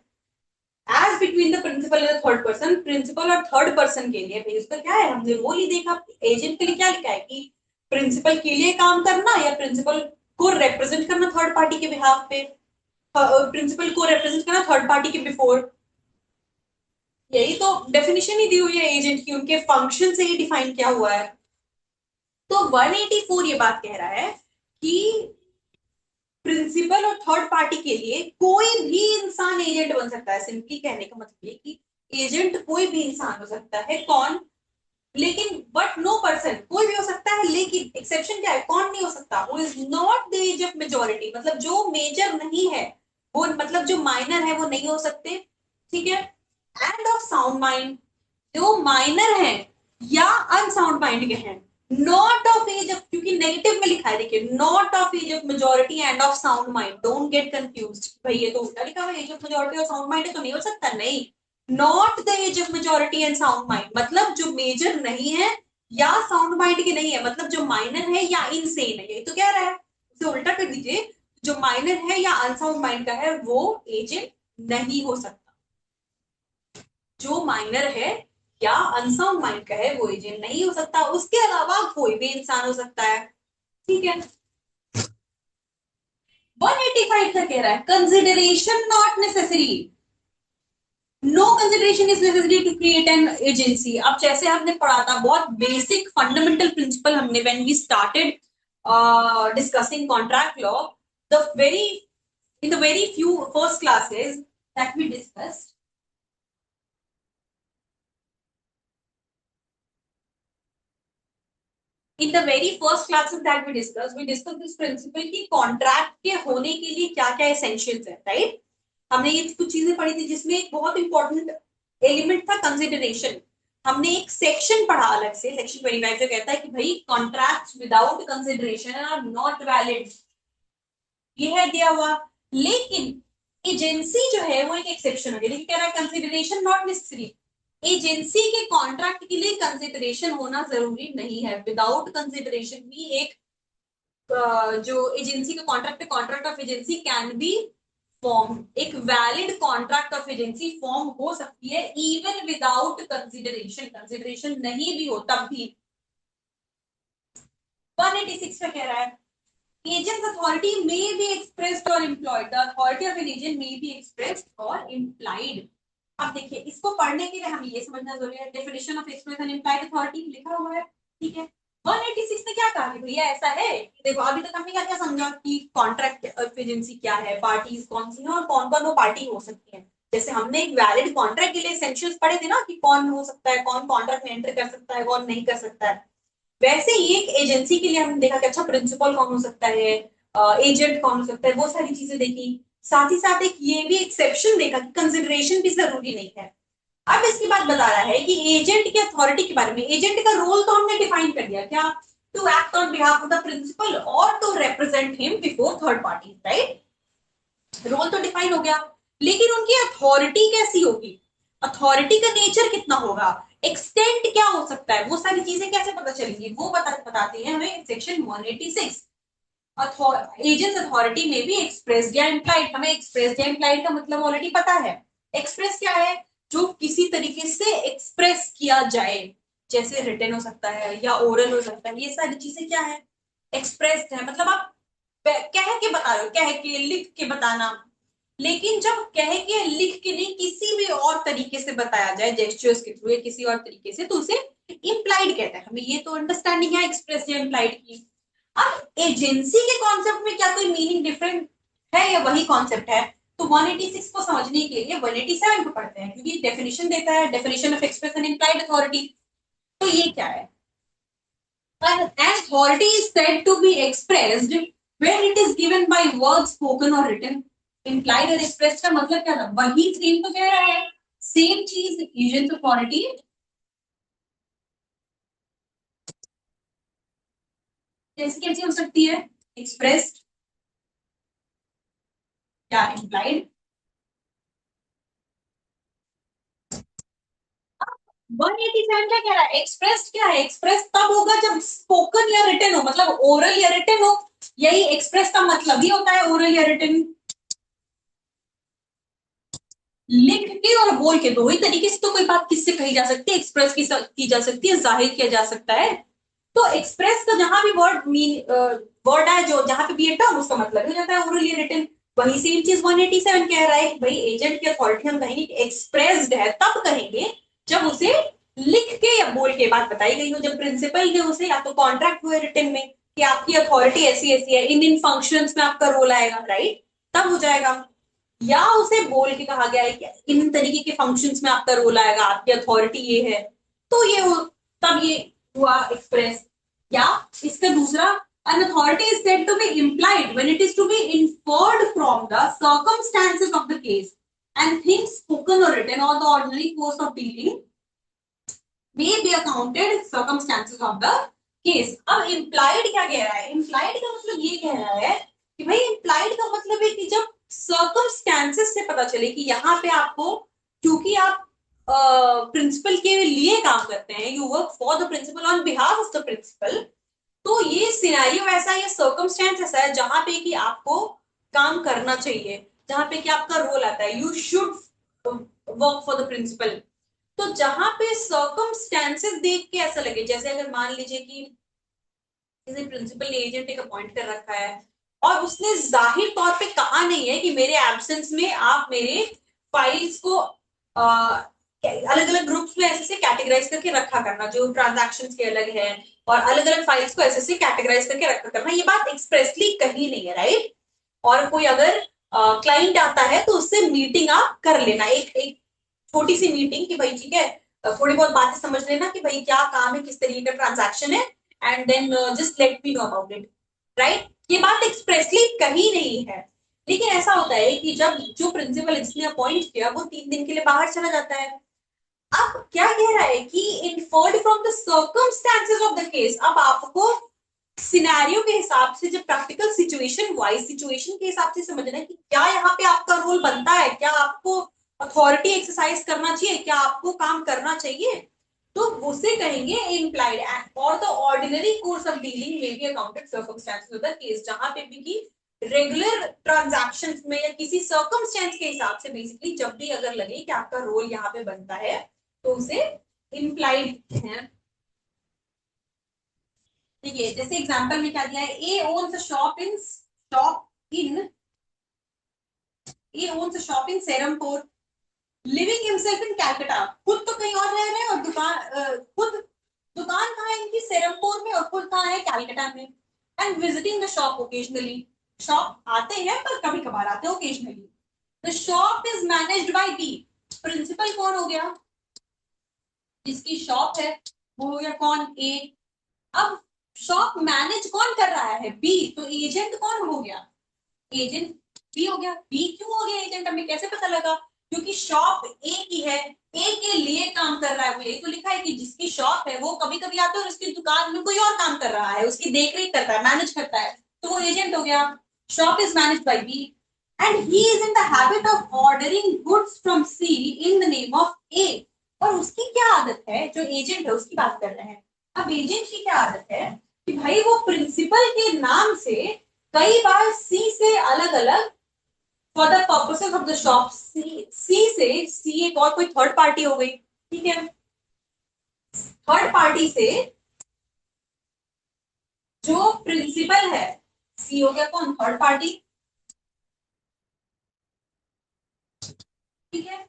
S1: As between the principal and third person, principal और थर्ड पर्सन के लिए, भाई उसका क्या है, हमने रोल ही देखा। एजेंट के लिए क्या लिखा है कि प्रिंसिपल के लिए काम करना या प्रिंसिपल को रिप्रेजेंट करना थर्ड पार्टी के बिहाफ पे, प्रिंसिपल को रिप्रेजेंट करना थर्ड पार्टी के बिफोर। यही तो डेफिनेशन ही दी हुई है एजेंट की, उनके फंक्शन से ही डिफाइन किया हुआ है। तो 184 ये बात कह रहा है कि प्रिंसिपल और थर्ड पार्टी के लिए कोई भी इंसान एजेंट बन सकता है। सिंपली कहने का मतलब ये कि एजेंट कोई भी इंसान हो सकता है, कौन, लेकिन बट नो पर्सन, कोई भी हो सकता है लेकिन एक्सेप्शन क्या है, कौन नहीं हो सकता, वो is not the age of majority, मतलब जो मेजर नहीं है वो, मतलब जो माइनर है वो नहीं हो सकते। ठीक है, एंड ऑफ साउंड माइंड, जो माइनर है या अनसाउंड माइंड के हैं, नॉट ऑफ एज ऑफ, क्योंकि नेगेटिव में लिखा है देखिए, not of age of majority and of sound mind, don't get confused, भाई ये तो उल्टा लिखा हुआ है, एज ऑफ मेजोरिटी और साउंड माइंड है तो नहीं हो सकता, नहीं। Not the age of majority and sound mind, मतलब जो मेजर नहीं है या साउंड माइंड के नहीं है, मतलब जो माइनर है या इनसेन है, यही तो कह रहा है। उसे उल्टा कर दीजिए, जो माइनर है या अनसाउंड माइंड का है वो एजेंट नहीं हो सकता, जो माइनर है या अनसाउंड माइंड का है वो एजेंट नहीं हो सकता, उसके अलावा कोई भी इंसान हो सकता है। ठीक है, 185 का कह रहा है consideration not necessary, no consideration is necessary to create an agency. अब जैसे हमने पढ़ा था बहुत बेसिक फंडामेंटल प्रिंसिपल, हमने when we started discussing contract law, the very in the very few first classes that we discussed, in the very first classes that we discussed this principle कि contract के होने के लिए क्या क्या essentials है, right. हमने ये कुछ चीजें पढ़ी थी जिसमें एक बहुत इंपॉर्टेंट एलिमेंट था कंसिडरेशन। हमने एक सेक्शन पढ़ा अलग से, सेक्शन 25 जो कहता है कि भाई contracts without consideration are not valid. ये है दिया हुआ। लेकिन एजेंसी जो है वो एक एक्सेप्शन हो गया, लेकिन कह रहा है कंसिडरेशन नॉट नेसेसरी। एजेंसी के कॉन्ट्रैक्ट के लिए कंसिडरेशन होना जरूरी नहीं है। विदाउट कंसिडरेशन भी एक जो एजेंसी का कॉन्ट्रैक्ट है, contract of agency can be form, एक valid contract of agency form हो सकती है इवन विदाउट कंसिडरेशन, कंसिडरेशन नहीं भी हो तब भी। 186 में कह रहा है agent's authority may be expressed or implied, the authority of an agent may be expressed or implied। अब देखिए इसको पढ़ने के लिए हमें ये समझना जरूरी है, definition of express and implied authority लिखा हुआ है, ठीक है। 186 में क्या कहा कि भैया ऐसा है, देखो अभी तक हमने क्या क्या समझा कि कॉन्ट्रैक्ट ऑफ एजेंसी क्या है, पार्टीज कौन सी है और कौन कौन वो पार्टी हो सकती है। जैसे हमने एक वैलिड कॉन्ट्रैक्ट के लिए एसेंशियल्स पढ़े थे ना कि कौन हो सकता है, कौन कॉन्ट्रैक्ट में एंटर कर सकता है, कौन नहीं कर सकता है। वैसे ही एक एजेंसी के लिए हमने देखा कि अच्छा प्रिंसिपल कौन हो सकता है, एजेंट कौन हो सकता है, वो सारी चीजें देखी। साथ ही साथ एक ये भी एक्सेप्शन देखा कि कंसिडरेशन भी जरूरी नहीं है। अब इसके बाद बता रहा है कि एजेंट की अथॉरिटी के बारे में। एजेंट का रोल तो हमने डिफाइन कर दिया, क्या? To act on behalf of the principal और to represent him before third party, right. Role तो डिफाइन हो गया, लेकिन उनकी अथॉरिटी कैसी होगी, अथॉरिटी का नेचर कितना होगा, एक्सटेंट क्या हो सकता है, वो सारी चीजें कैसे पता चलेंगी, वो बताते हैं हमें सेक्शन 186। एजेंट्स अथॉरिटी में भी एक्सप्रेस या इम्प्लाइड, हमें एक्सप्रेस या इम्प्लाइड का मतलब ऑलरेडी पता है। एक्सप्रेस क्या है, जो किसी तरीके से एक्सप्रेस किया जाए, जैसे रिटन हो सकता है या ओरल हो सकता है, ये सारी चीजें क्या है, एक्सप्रेस्ड है। मतलब आप कह के बता रहे हो, कह के लिख के बताना। लेकिन जब कह के लिख के नहीं, किसी भी और तरीके से बताया जाए, जेस्चर्स के थ्रू या किसी और तरीके से, तो उसे इम्प्लाइड कहते हैं। हमें ये तो अंडरस्टैंडिंग है एक्सप्रेस या इम्प्लाइड की। अब एजेंसी के कॉन्सेप्ट में क्या कोई मीनिंग डिफरेंट है या वही कॉन्सेप्ट है? तो 186 को समझने के लिए 187 को पढ़ते हैं, क्योंकि डेफिनेशन देता है, definition of express and implied authority. तो ये क्या है? An authority is said to be expressed when it is given by words spoken or written. Implied और expressed का मतलब क्या था? वही सेम तो कह रहा है, सेम चीज। एजेंट अथॉरिटी कैसे कैसे हो सकती है, एक्सप्रेस्ड या इम्प्लाइड। 187 क्या कह रहा है, एक्सप्रेस्ड क्या है, एक्सप्रेस तब होगा जब स्पोकन या रिटन हो, मतलब ओरल या रिटन हो। यही एक्सप्रेस का मतलब ही होता है, ओरल या रिटन। लिख के और बोल के दो ही तरीके से तो कोई बात किससे कही जा सकती है, एक्सप्रेस की जा सकती है, जाहिर किया जा सकता है। तो एक्सप्रेस का जहां भी वर्ड है, जो जहां पे भी है टर्म, उसका मतलब हो जाता है ओरली रिटन। वही सेम चीज 187 कह रहा है, भाई एजेंट की अथॉरिटी हम कहेंगे एक्सप्रेस्ड है तब कहेंगे जब उसे लिख के या बोल के बात बताई गई हो, जब प्रिंसिपल ने उसे या तो कॉन्ट्रैक्ट हुए रिटन में कि आपकी अथॉरिटी ऐसी ऐसी है, इन इन फंक्शंस में आपका रोल आएगा, राइट, तब हो जाएगा। या उसे बोल के कहा गया है कि इन तरीके के फंक्शंस में आपका रोल आएगा, आपकी अथॉरिटी ये है, तो ये हो, तब ये हुआ एक्सप्रेस। या इसका दूसरा, an authority is said to be implied when it is to be inferred from the circumstances of the case and things spoken or written or the ordinary course of dealing may be accounted circumstances of the case। अब implied क्या कह रहा है, implied का मतलब ये कह रहा है कि भाई implied का मतलब है कि जब circumstances से पता चले कि यहाँ पे आपको, क्योंकि आप प्रिंसिपल के लिए काम करते हैं, you work for the principal on behalf of the principal, तो ये सिनेरियो ऐसा है, ये सर्कमस्टेंस ऐसा है जहां पे कि आपको काम करना चाहिए, जहां पे कि आपका रोल आता है, you should work for the principal. तो जहां पे सर्कमस्टेंसेस देख के ऐसा लगे, जैसे अगर मान लीजिए कि किसी प्रिंसिपल ने एजेंट एक अपॉइंट कर रखा है और उसने जाहिर तौर पे कहा नहीं है कि मेरे एब्सेंस में आप मेरे फाइल्स को अलग अलग ग्रुप्स में ऐसे से कैटेगराइज करके रखा करना, जो ट्रांजैक्शंस के अलग है, और अलग अलग फाइल्स को ऐसे से कैटेगराइज करके रखा करना, ये बात एक्सप्रेसली कही नहीं है, राइट। और कोई अगर क्लाइंट आता है तो उससे मीटिंग आप कर लेना, एक एक छोटी सी मीटिंग कि भाई ठीक है, थोड़ी बहुत बातें समझ लेना कि भाई क्या काम है, किस तरीके का ट्रांजैक्शन है, and then just let me know about it, right. ये बात एक्सप्रेसली कही नहीं है। लेकिन ऐसा होता है कि जब जो प्रिंसिपल जिसने अपॉइंट किया वो 3 दिन के लिए बाहर चला जाता है, अब क्या कह रहा है कि inferred from the circumstances of the case, अब आपको सिनेरियो के हिसाब से, जब प्रैक्टिकल सिचुएशन वाइज सिचुएशन के हिसाब से समझना है कि क्या यहाँ पे आपका रोल बनता है, क्या आपको अथॉरिटी एक्सरसाइज करना चाहिए, क्या आपको काम करना चाहिए, तो उसे कहेंगे इम्प्लाइड एक्ट और the ordinary course of dealing में be accounted circumstances with the case, जहां पे भी की रेगुलर ट्रांजैक्शंस में या किसी सर्कमस्टेंस के हिसाब से बेसिकली जब भी अगर लगे कि आपका रोल यहाँ पे बनता है तो उसे इम्प्लाइड है। देखिए जैसे एग्जांपल में क्या दिया है, A owns a shop in Serampore, living himself in Calcutta, खुद तो कहीं और रह रहे हैं और खुद दुकान कहाँ है इनकी, सेरमपुर में, और खुद कहाँ है, कैलकाटा में, and visiting the shop occasionally, shop आते हैं पर कभी कभार आते हैं occasionally. The shop is managed by B, principal कौन हो गया, जिसकी शॉप है वो हो गया कौन, ए। अब शॉप मैनेज कौन कर रहा है, बी, तो एजेंट कौन हो गया, एजेंट बी हो गया। बी क्यों हो गया एजेंट, हमें कैसे पता लगा, क्योंकि शॉप ए की है, ए के लिए काम कर रहा है, वो यही तो लिखा है कि जिसकी शॉप है वो कभी कभी आता है और उसकी दुकान में कोई और काम कर रहा है, उसकी देख रेख करता है, मैनेज करता है, तो वो एजेंट हो गया। Shop is manage by B and he is in the habit of ordering goods from C in the name of A, और उसकी क्या आदत है, जो एजेंट है उसकी बात कर रहे हैं। अब एजेंट की क्या आदत है कि भाई वो प्रिंसिपल के नाम से कई बार सी से अलग अलग for the purposes of the shop, C से सी एक और कोई थर्ड पार्टी हो गई, ठीक है, थर्ड पार्टी से जो प्रिंसिपल है, सी हो गया कौन, थर्ड पार्टी, ठीक है।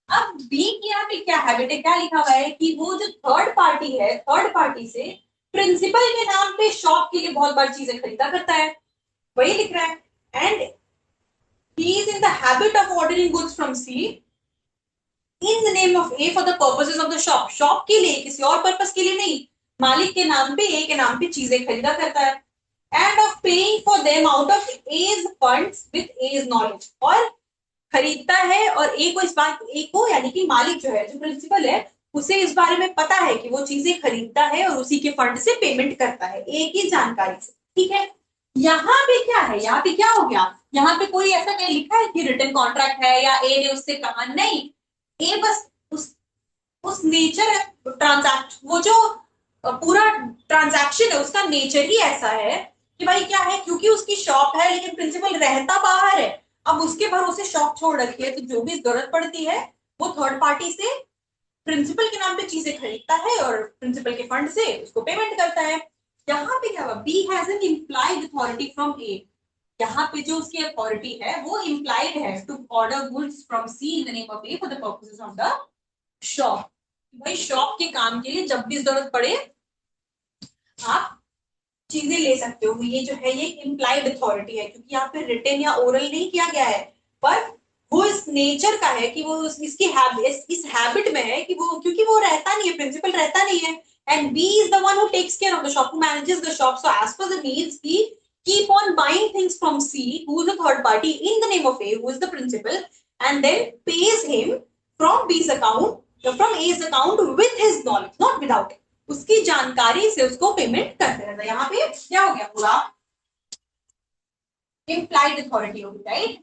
S1: अब बी की यहाँ पे क्या हैबिट है, क्या लिखा हुआ है कि वो जो थर्ड पार्टी है, थर्ड पार्टी से प्रिंसिपल के नाम पे शॉप के लिए बहुत बार चीजें खरीदा करता है, वही लिख रहा है। And he is in the habit of ordering goods from C in the name of A for the purposes of the shop, shop के लिए, किसी और पर्पस के लिए नहीं, मालिक के नाम पे, ए के नाम पे चीजें खरीदा करता है, and of paying for them out of A's funds with A's knowledge, और खरीदता है और ए को इस बात, ए को यानी कि मालिक जो है, जो प्रिंसिपल है, उसे इस बारे में पता है कि वो चीजें खरीदता है और उसी के फंड से पेमेंट करता है, ए की जानकारी से, ठीक है। यहाँ पे क्या है, यहाँ पे क्या हो गया, यहाँ पे कोई ऐसा नहीं लिखा है कि रिटन कॉन्ट्रैक्ट है या ए ने उससे कहा, नहीं, ए बस उस नेचर है ट्रांजैक्शन, वो जो पूरा ट्रांजैक्शन है उसका नेचर ही ऐसा है कि भाई क्या है, क्योंकि उसकी शॉप है लेकिन प्रिंसिपल रहता बाहर है, अब उसके भरोसे शॉप छोड़ रखी है, तो जो भी जरूरत पड़ती है वो थर्ड पार्टी से प्रिंसिपल के नाम पे चीजें खरीदता है और प्रिंसिपल के फंड से उसको पेमेंट करता है। यहाँ पे क्या हुआ, B has an implied authority from A, यहाँ पे जो उसकी अथॉरिटी है वो इम्प्लाइड है to order goods from C in the name of A for the purposes of the shop, भाई शॉप के काम के लिए जब भी जरूरत पड़े आप चीजें ले सकते हो, ये जो है ये इम्प्लाइड अथॉरिटी है, क्योंकि यहाँ पे रिटन या ओरल नहीं किया गया है, पर वो इस नेचर का है कि वो इसकी इस हैबिट में है कि वो, क्योंकि वो रहता नहीं है, प्रिंसिपल रहता नहीं है, and B is the one who takes care of the shop, who manages the shop, so as per the needs he keep on buying things from C, who is a third party, in the name of A, who is the principal, and then pays him from B's account, from A's account with his knowledge, not without it. उसकी जानकारी से उसको payment करते रहता है। यहाँ पे क्या हो गया, पूरा इम्प्लाइड अथॉरिटी होगी, राइट।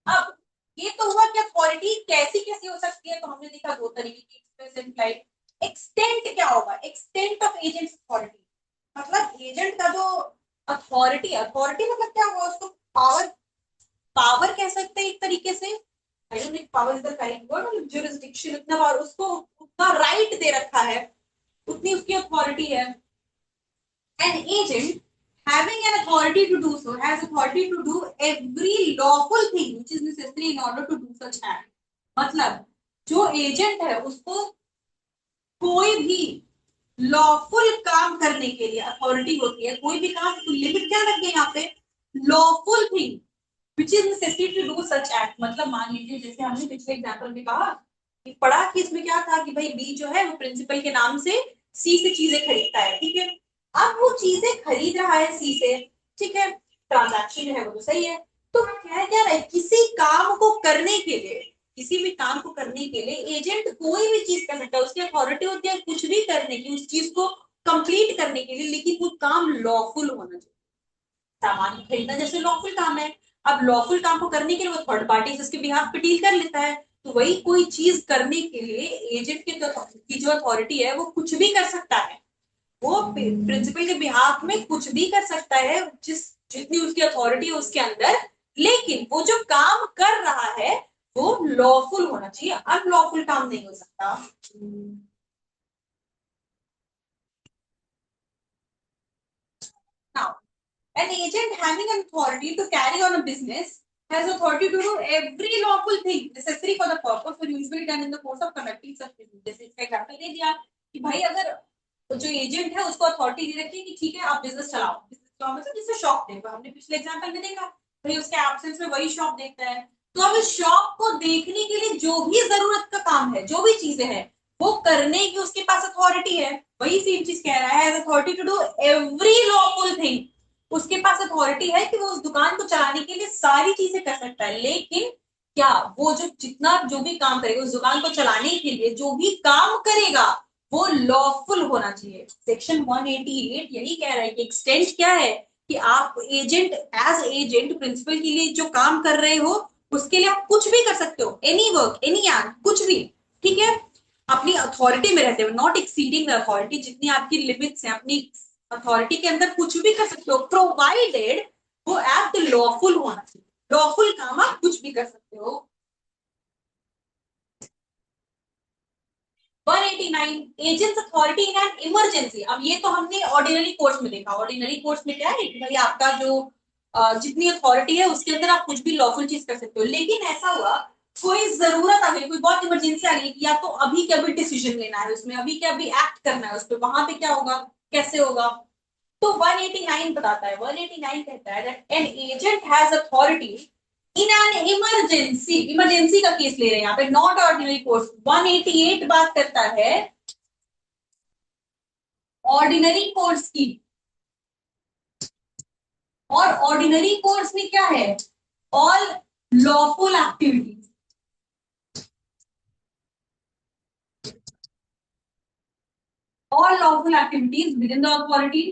S1: अब ये तो हुआ कि अथॉरिटी कैसी कैसी हो सकती है, तो हमने देखा दो तरीके की, एक्सप्रेस इम्प्लाइड। एक्सटेंट क्या होगा, एक्सटेंट ऑफ एजेंट अथॉरिटी, मतलब एजेंट का जो अथॉरिटी, अथॉरिटी मतलब क्या हुआ, उसको पावर, पावर कह सकते हैं एक तरीके से, I don't know power is the correct word, मतलब जुरिसडिक्शन, इतना पावर उसको, उतना राइट दे रखा है, उतनी उसकी अथॉरिटी है। An agent having an authority to do so has authority to do every lawful thing which is necessary in order to do such act, मतलब जो एजेंट है उसको कोई भी लॉफुल काम करने के लिए अथॉरिटी होती है, कोई भी काम, लिमिट क्या रखिए यहाँ पे, lawful thing which is necessary to do such act, मतलब मान लीजिए जैसे हमने पिछले एग्जांपल में कहा कि पढ़ा कि इसमें क्या था कि भाई बी जो है वो प्रिंसिपल के नाम से सी से चीजें खरीदता है, ठीक है, अब वो चीजें खरीद रहा है सी से, ठीक है, ट्रांजैक्शन है वो तो सही है, तो क्या क्या रहा है, किसी काम को करने के लिए किसी भी काम को करने के लिए एजेंट कोई भी चीज कर सकता है, उसकी अथॉरिटी होती है कुछ भी करने की, उस चीज को कंप्लीट करने के लिए, लेकिन वो काम लॉफुल होना चाहिए। सामान खरीदना जैसे लॉफुल काम है। अब लॉफुल काम को करने के लिए वो थर्ड पार्टी उसके बिहाफ पे डील कर लेता है। तो वही कोई चीज करने के लिए एजेंट की जो अथॉरिटी है वो कुछ भी कर सकता है। वो प्रिंसिपल के बिहाफ में कुछ भी कर सकता है, जिस जितनी उसकी अथॉरिटी है उसके अंदर। लेकिन वो जो काम कर रहा है वो लॉफुल होना चाहिए, अनलॉफुल काम नहीं हो सकता। Now an agent having an authority to carry on a business has authority to do every lawful thing necessary for the purpose or usually done in the course of conducting such business। जैसे इसका example दे दिया कि भाई अगर तो जो agent है उसको अथॉरिटी दे रखी है कि ठीक है आप बिजनेस चलाओ, बिजनेस चलाओ मतलब जिससे शॉप देखो, हमने पिछले एग्जांपल में देखा भाई उसके एब्सेंस में वही शॉप देखता है। तो अब इस शॉप को देखने के लिए जो भी जरूरत का काम है, जो भी चीजें हैं, वो करने की उसके पास अथॉरिटी है। वही सेम चीज कह रहा है, authority to do every lawful thing. उसके पास अथॉरिटी है कि वो उस दुकान को चलाने के लिए सारी चीजें कर सकता है, लेकिन क्या वो जो जितना जो भी काम करेगा उस दुकान को चलाने के लिए जो भी काम करेगा वो लॉफुल होना चाहिए। सेक्शन 188 यही कह रहा है कि एक्सटेंट क्या है कि आप एजेंट, एज एजेंट प्रिंसिपल के लिए जो काम कर रहे हो उसके लिए आप कुछ भी कर सकते हो, एनी वर्क एनी एक्ट कुछ भी। ठीक है, अपनी अथॉरिटी में रहते हुए, नॉट एक्सीडिंग द अथॉरिटी, जितनी आपकी लिमिट्स हैं अपनी अथॉरिटी के अंदर कुछ भी कर सकते हो, प्रोवाइडेड वो एक्ट लॉफुल होना चाहिए। लॉफुल काम आप कुछ भी कर सकते हो। 189 agents authority in an emergency. अब ये तो हमने ऑर्डिनरी कोर्स में देखा। ऑर्डिनरी कोर्स में क्या है कि भाई आपका जो जितनी अथॉरिटी है उसके अंदर आप कुछ भी लॉफुल चीज कर सकते हो, लेकिन ऐसा हुआ कोई जरूरत आ गई, कोई बहुत इमरजेंसी आ गई कि या तो अभी के अभी डिसीजन लेना है उसमें, अभी के अभी एक्ट करना है उस पर, वहां पे क्या होगा, कैसे होगा। तो 189 बताता है, 189 कहता है that N agent has authority in an emergency. Emergency का केस ले रहे हैं यहाँ पे, नॉट ऑर्डिनरी कोर्स। 188 बात करता है ऑर्डिनरी कोर्स की, और ऑर्डिनरी कोर्स में क्या है, all lawful activities, all lawful activities with in the authority.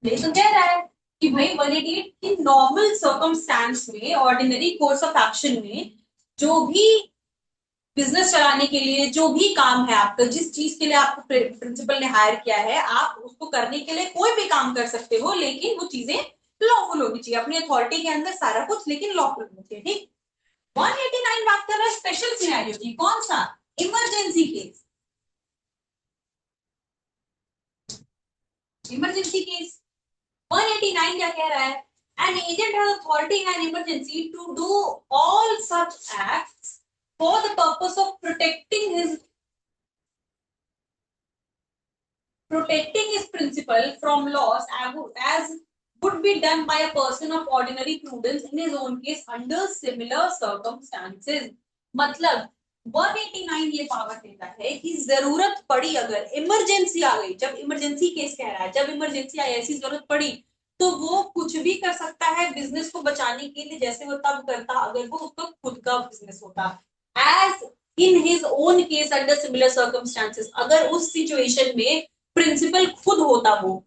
S1: ये तो कह रहा है कि भाई 188 इन नॉर्मल सर्कमस्टांस में, ऑर्डिनरी कोर्स ऑफ एक्शन में, जो भी बिजनेस चलाने के लिए जो भी काम है आपका, जिस चीज के लिए आपको प्रिंसिपल ने हायर किया है, आप उसको करने के लिए कोई भी काम कर सकते हो, लेकिन वो चीजें लॉफुल होनी चाहिए, अपनी अथॉरिटी के अंदर सारा कुछ, लेकिन लॉफुल होनी चाहिए। ठीक। 189 बात कर रहा है स्पेशल सिनेरियो की, कौन सा, इमरजेंसी केस। इमरजेंसी केस 189 क्या कह रहा है, an agent has authority in an emergency to do all such acts for the purpose of protecting his principal from loss as would be done by a person of ordinary prudence in his own case under similar circumstances। मतलब 189 ये power देता है कि जरूरत पड़ी, अगर emergency आ गई, जब इमरजेंसी केस कह रहा है, जब इमरजेंसी आई, ऐसी जरूरत पड़ी, तो वो कुछ भी कर सकता है बिजनेस को बचाने के लिए, जैसे वो तब करता अगर वो उसका खुद का बिजनेस होता। As in his own case under similar circumstances, अगर उस सिचुएशन में प्रिंसिपल खुद होता, वो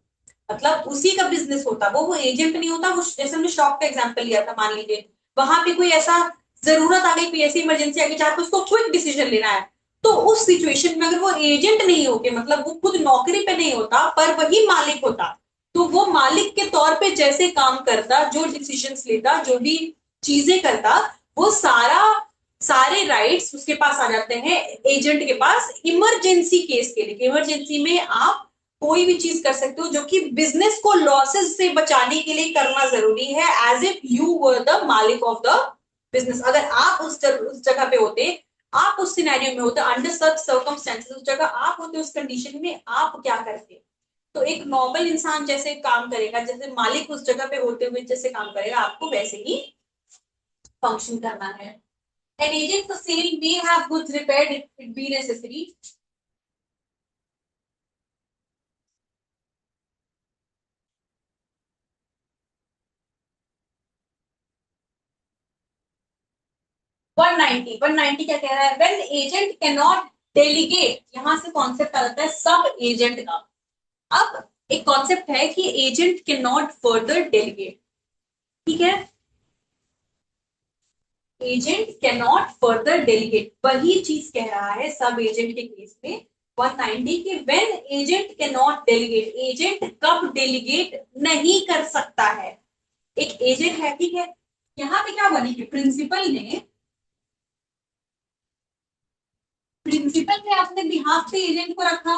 S1: मतलब उसी का बिजनेस होता, वो एजेंट नहीं होता, वो जैसे हमने शॉप का एग्जांपल लिया था, मान लीजिए वहां पे कोई ऐसा जरूरत आ गई, कोई ऐसी इमरजेंसी आ गई जहां पे उसको क्विक डिसीजन लेना है, तो उस सिचुएशन में अगर वो एजेंट नहीं होके, मतलब वो खुद नौकरी पे नहीं होता पर वही मालिक होता, तो वो मालिक के तौर पे जैसे काम करता, जो डिसीजन लेता, जो भी चीजें करता, वो सारा सारे राइट्स उसके पास आ जाते हैं एजेंट के पास इमरजेंसी केस के लिए। इमरजेंसी में आप कोई भी चीज कर सकते हो जो कि बिजनेस को लॉसेस से बचाने के लिए करना जरूरी है, as if you were the मालिक ऑफ द बिजनेस। अगर आप उस जगह पे होते, आप उस सिनेरियो में होते, अंडर सच सर्कमस्टेंसेस उस जगह आप होते, उस कंडीशन में आप क्या करते। तो एक नॉर्मल इंसान जैसे काम करेगा, जैसे मालिक उस जगह पे होते हुए जैसे काम करेगा, आपको वैसे ही फंक्शन करना है। An agent for sale may have goods repaired if it be necessary। 190 क्या कह रहा है, when agent can not delegate, यहां से कॉन्सेप्ट आ जाता है सब एजेंट का। अब एक कॉन्सेप्ट है कि agent can not further delegate, ठीक है, agent can not further delegate, वही चीज कह रहा है सब एजेंट के केस में 190 की when agent can not delegate, agent कब डेलीगेट नहीं कर सकता है। एक एजेंट है, ठीक है, यहाँ पे क्या बनी कि प्रिंसिपल ने अपने बिहाफ पे एजेंट को रखा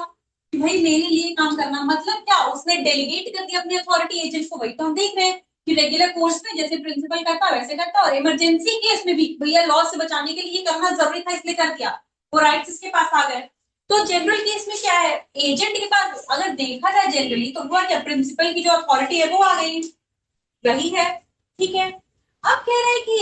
S1: कि भाई मेरे लिए काम करना, मतलब क्या उसने डेलीगेट कर दिया अपनी अथॉरिटी एजेंट को। वही तो हम देख रहे हैं कि रेगुलर कोर्स में जैसे प्रिंसिपल करता वैसे करता, और इमरजेंसी केस में भी भैया लॉ से बचाने के लिए करना जरूरी था इसलिए कर दिया, वो राइट्स इसके पास आ गए। तो जनरल केस में क्या है, एजेंट के पास अगर देखा जाए जनरली तो हुआ क्या, प्रिंसिपल की जो अथॉरिटी है वो आ गई, वही है, ठीक है। अब कह रहे हैं कि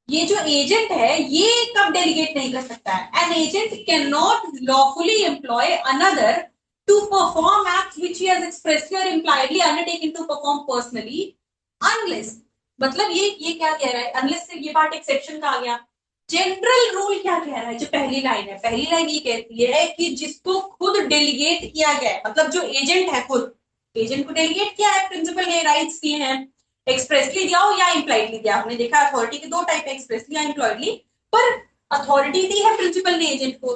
S1: ये जो एजेंट है ये कब डेलीगेट नहीं कर सकता है, an agent can not lawfully employ another to perform act which he has expressly और impliedly undertaken to perform personally unless, मतलब ये क्या कह रहा है, अनलेस से ये पार्ट एक्सेप्शन का आ गया। जनरल रूल क्या कह रहा है, जो पहली लाइन है, पहली लाइन ये कहती है कि जिसको खुद डेलीगेट किया गया है, मतलब जो एजेंट है खुद, एजेंट को डेलीगेट किया है प्रिंसिपल ने, राइट्स दिए हैं, एक्सप्रेसली दिया हो या इम्प्लाइडली दिया। हमने देखा अथॉरिटी के दो टाइप है, एक्सप्रेसली या इम्प्लॉइडली, पर अथॉरिटी दी है प्रिंसिपल ने एजेंट को।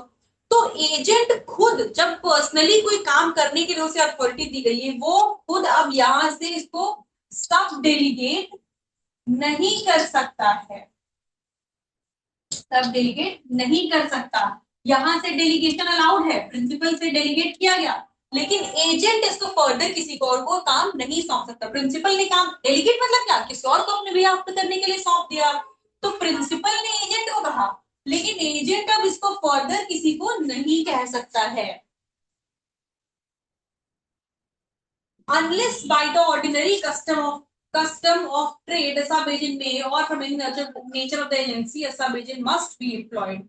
S1: तो एजेंट खुद जब पर्सनली कोई काम करने के लिए उसे अथॉरिटी दी गई है, वो खुद अब यहां से इसको सब डेलीगेट नहीं कर सकता है, सब डेलीगेट नहीं कर सकता। यहां से डेलीगेशन अलाउड है, प्रिंसिपल से डेलीगेट किया गया, लेकिन एजेंट इसको फर्दर किसी को और को काम नहीं सौंप सकता। प्रिंसिपल ने काम डेलीगेट मतलब क्या, किसी और को अपने बिहाफ पे करने के लिए सौंप दिया, तो प्रिंसिपल ने एजेंट को कहा, लेकिन एजेंट अब इसको फर्दर किसी को नहीं कह सकता है, unless by the ordinary custom of trade a sub agent may or from any nature of the agency a sub agent must be employed।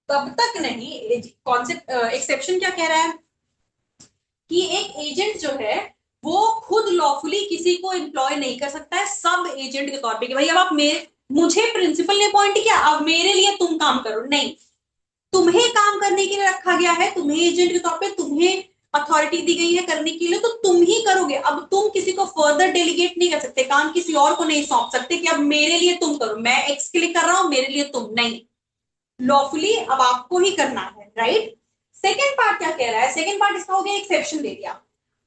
S1: तब तक नहीं, कॉन्सेप्ट एक्सेप्शन क्या कह रहा है कि एक एजेंट जो है वो खुद लॉफुली किसी को एम्प्लॉय नहीं कर सकता है सब एजेंट के तौर पे कि भाई अब आप मेरे, मुझे प्रिंसिपल ने अपॉइंट किया अब मेरे लिए तुम काम करो, नहीं, तुम्हें काम करने के लिए रखा गया है, तुम्हें एजेंट के तौर पे तुम्हें अथॉरिटी दी गई है करने के लिए, तो तुम ही करोगे। अब तुम किसी को फर्दर डेलीगेट नहीं कर सकते, काम किसी और को नहीं सौंप सकते कि अब मेरे लिए तुम करो, मैं एक्स के लिए कर रहा हूं मेरे लिए तुम नहीं, लॉफुली अब आपको ही करना है, राइट। सेकेंड पार्ट क्या कह रहा है, सेकेंड पार्ट इसका हो गया एक्सेप्शन दे दिया,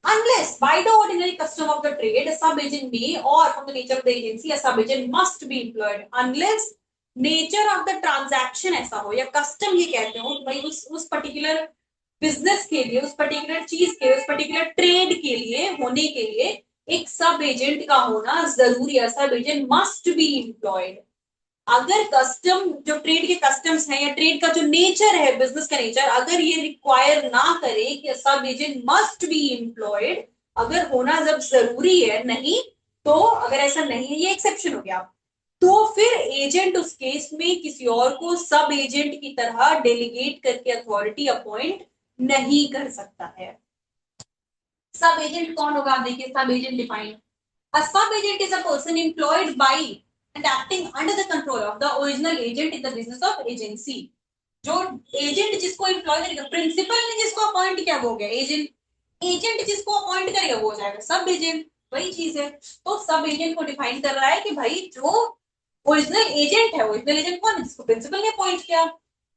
S1: unless by the ordinary custom of the trade a sub agent may or from the nature of the agency a sub agent must be employed, unless nature of the transaction ऐसा हो या custom ये कहते हो भाई उस particular business के लिए, उस पर्टिकुलर चीज के, उस पर्टिकुलर ट्रेड के लिए होने के लिए एक सब एजेंट का होना जरूरी है, sub agent must be employed. अगर कस्टम जो ट्रेड के कस्टम्स हैं या ट्रेड का जो नेचर है, बिजनेस का नेचर, अगर ये रिक्वायर ना करे कि सब एजेंट मस्ट बी एम्प्लॉयड, अगर होना जब जरूरी है, नहीं तो अगर ऐसा नहीं है, ये एक्सेप्शन हो गया, तो फिर एजेंट उस केस में किसी और को सब एजेंट की तरह डेलीगेट करके अथॉरिटी अपॉइंट नहीं कर सकता है। सब एजेंट कौन होगा, देखिए सब agent define, a sub agent is a person employed by and acting under the control of the original agent in the business of agency। जो एजेंट जिसको एम्प्लॉय करेगा, प्रिंसिपल ने जिसको अपॉइंट किया वो हो गया एजेंट, एजेंट जिसको अपॉइंट करेगा वो हो जाएगा सब एजेंट, वही चीज है। तो सब एजेंट को डिफाइन कर रहा है कि भाई जो ओरिजिनल एजेंट है, ओरिजिनल एजेंट कौन है, जिसको प्रिंसिपल ने अपॉइंट किया।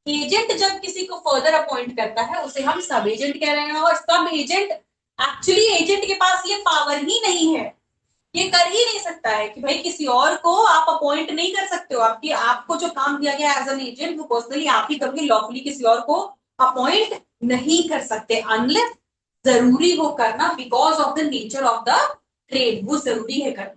S1: एजेंट जब किसी को फर्दर अपॉइंट करता है उसे हम सब एजेंट कह रहे हैं, और सब एजेंट एक्चुअली एजेंट के पास ये पावर ही नहीं है, ये कर ही नहीं सकता है कि भाई किसी और को आप अपॉइंट नहीं कर सकते हो, आपकी आपको जो काम दिया गया एज एन एजेंट वो पर्सनली आप ही करोगे, लॉफुली किसी और को अपॉइंट नहीं कर सकते, अनलेस जरूरी हो करना, because of the nature of the trade, वो जरूरी है करना।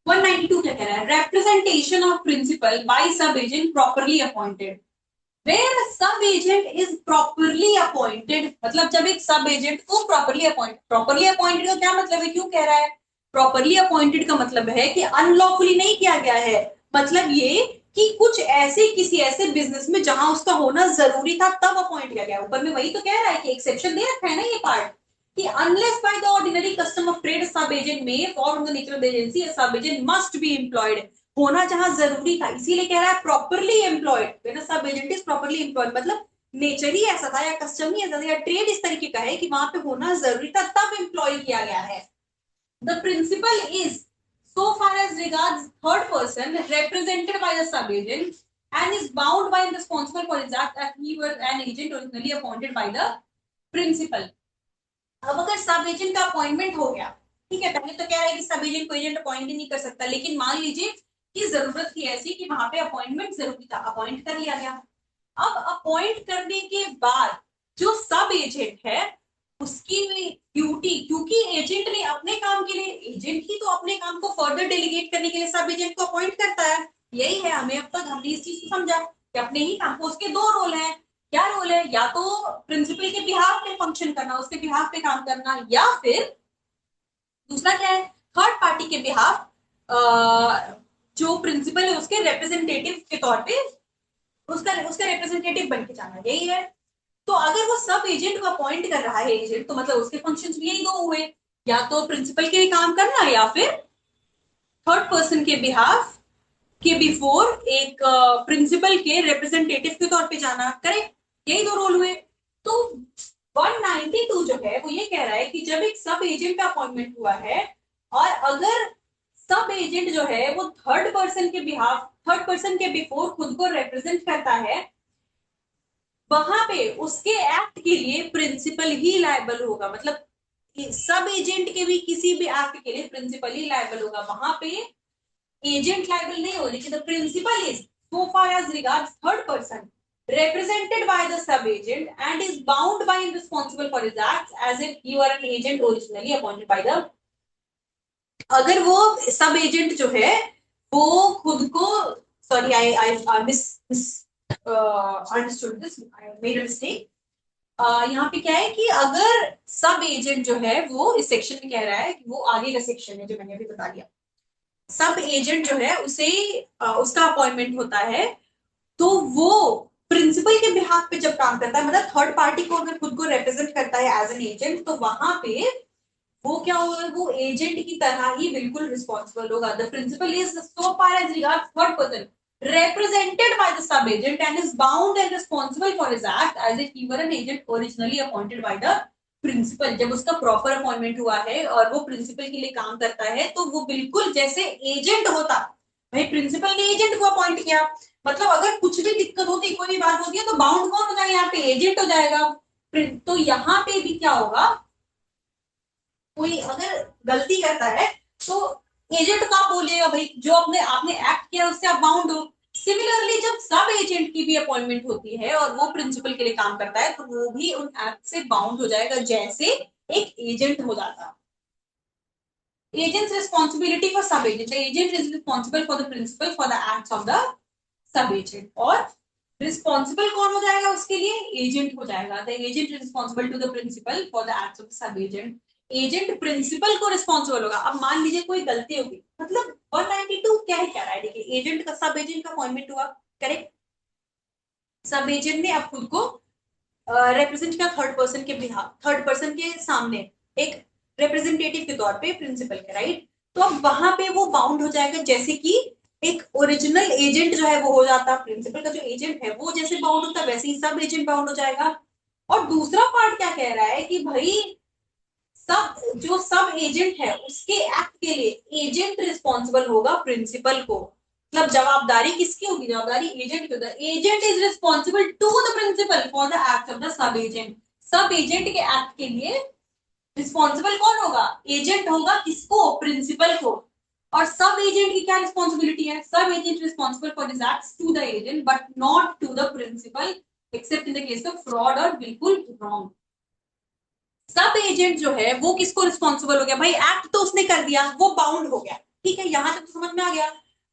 S1: 192 क्या कह रहा है, representation of principal by sub agent properly appointed, where a sub agent is properly appointed, मतलब जब एक सब एजेंट को properly appointed का क्या मतलब है, क्यों कह रहा है properly appointed का मतलब है कि unlawfully नहीं किया गया है, मतलब ये कि कुछ ऐसे किसी ऐसे बिजनेस में जहां उसका होना जरूरी था तब अपॉइंट किया गया, ऊपर में वही तो कह रहा है कि एक्सेप्शन दे रखा है ना ये पार्ट कि unless by the ordinary custom of trade, a sub-agent may fall under the nature of the agency, a sub-agent must be employed. होना जहां जरूरी था, इसीलिए कह रहा है properly employed. When a sub-agent is properly employed, मतलब नेचर ही ऐसा था या कस्टम ही ऐसा था या ट्रेड इस तरीके का है कि वहां पे होना जरूरी था, तब एम्प्लॉय किया गया है. The principal is, so far as regards third person, represented by the sub-agent and is bound by and responsible for his act as he was an agent originally appointed by the principal. अब अगर सब agent का appointment हो गया, ठीक है, पहले तो क्या है कि सब एजेंट को एजेंट अपॉइंट ही नहीं कर सकता, लेकिन मान लीजिए कि जरूरत थी ऐसी कि वहां पे अपॉइंटमेंट जरूरी था, अपॉइंट कर लिया गया. अब अपॉइंट करने के बाद जो सब एजेंट है उसकी ड्यूटी, क्योंकि एजेंट ने अपने काम के लिए, एजेंट ही तो अपने काम को फर्दर डेलीगेट करने के लिए सब एजेंट को अपॉइंट करता है. यही है, हमें अब तक हमने इस चीज को समझा कि अपने ही काम को, उसके दो रोल हैं. क्या रोल है? या तो प्रिंसिपल के बिहाफ पे फंक्शन करना, उसके बिहाफ पे काम करना, या फिर दूसरा क्या है, थर्ड पार्टी के बिहाफ, जो प्रिंसिपल है उसके रिप्रेजेंटेटिव के तौर पे उसका रिप्रेजेंटेटिव बन के जाना. यही है. तो अगर वो सब एजेंट को अपॉइंट कर रहा है एजेंट, तो मतलब उसके फंक्शंस भी यही दो हुए, या तो प्रिंसिपल के लिए काम करना या फिर थर्ड पर्सन के बिहाफ के बिफोर एक प्रिंसिपल के रिप्रेजेंटेटिव के तौर पे जाना. करेक्ट, यही दो रोल हुए. तो 192 जो है वो ये कह रहा है कि जब एक सब एजेंट का अपॉइंटमेंट हुआ है और अगर सब एजेंट जो है वो थर्ड पर्सन के बिहाफ, थर्ड पर्सन के बिफोर खुद को रिप्रेजेंट करता है, वहां पे उसके एक्ट के लिए प्रिंसिपल ही लायबल होगा. मतलब सब एजेंट के भी किसी भी एक्ट के लिए प्रिंसिपल ही लायबल होगा. वहां पे एजेंट लायबल नहीं हो, लेकिन the principal is, so far as regards third person, represented by the sub agent and is bound by and responsible for his acts as if he were an agent originally appointed by the. अगर वो सब agent जो है वो खुद को, sorry I miss understood this, I made a mistake. यहाँ पे क्या है कि अगर सब एजेंट जो है वो इस सेक्शन में कह रहा है कि वो आगे का सेक्शन है जो मैंने अभी बता दिया, सब एजेंट जो है उसे उसका अपॉइंटमेंट होता है, तो वो प्रिंसिपल के बिहाफ पे जब काम करता है, मतलब थर्ड पार्टी को अगर खुद को रिप्रेजेंट करता है एज एन एजेंट, तो वहां पे वो क्या होगा, वो एजेंट की तरह ही बिल्कुल रिस्पॉन्सिबल होगा. The principal is, so far as regards third person, represented by the sub agent and is bound and responsible for his act as if he were an agent originally appointed by the principal. जब उसका proper appointment हुआ है और वो principal के लिए काम करता है, तो वो बिल्कुल जैसे एजेंट होता. भाई प्रिंसिपल ने एजेंट को अपॉइंट किया, मतलब अगर कुछ भी दिक्कत होती, कोई भी बात होती है, तो बाउंड कौन हो जाएगा? यहाँ पे एजेंट हो जाएगा. तो यहाँ पे भी क्या होगा, कोई अगर गलती करता है तो एजेंट को आप बोलिएगा भाई जो अपने आपने एक्ट किया उससे आप बाउंड हो. सिमिलरली जब सब एजेंट की भी अपॉइंटमेंट होती है और वो प्रिंसिपल के लिए काम करता है, तो वो भी उन एक्ट से बाउंड हो जाएगा जैसे एक एजेंट हो जाता. Agents responsibility for sub agent, the agent is responsible for the principal for the acts of the sub agent. और रिस्पॉन्सिबल कौन हो जाएगा उसके लिए? एजेंट हो जाएगा. The agent is responsible to the principal for the acts of the sub agent. Agent principal को responsible होगा. अब मान लीजिए कोई गलती होगी, मतलब 192 क्या है, क्या रहा है, देखिए एजेंट का, सब एजेंट का अपॉइंटमेंट हुआ, करेक्ट, सब एजेंट ने अब खुद को रिप्रेजेंट किया थर्ड पर्सन के बिहाफ, थर्ड पर्सन के सामने एक रिप्रेजेंटेटिव के तौर पे प्रिंसिपल के, राइट. तो अब वहां पे वो बाउंड हो जाएगा जैसे कि एक ओरिजिनल एजेंट जो है वो हो जाता. प्रिंसिपल का जो एजेंट है वो जैसे बाउंड होता है वैसे ही सब एजेंट बाउंड हो जाएगा. और दूसरा पार्ट क्या कह रहा है कि भाई सब एजेंट है उसके एक्ट के लिए एजेंट रिस्पॉन्सिबल होगा प्रिंसिपल को. मतलब जवाबदारी किसकी होगी? जवाबदारी एजेंट की होगी. Agent is responsible to the principal for the act of the sub agent. सब एजेंट के एक्ट के लिए रिस्पॉन्सिबल कौन होगा? एजेंट होगा. किसको? प्रिंसिपल को. और सब एजेंट की क्या रिस्पॉन्सिबिलिटी है? Sub agent responsible for his acts to the agent but not to the principal except in the case of fraud और बिल्कुल रॉन्ग. सब एजेंट जो है वो किसको रिस्पॉन्सिबल हो गया? भाई एक्ट तो उसने कर दिया, वो बाउंड हो गया, ठीक है, यहां तक तो समझ में आ गया.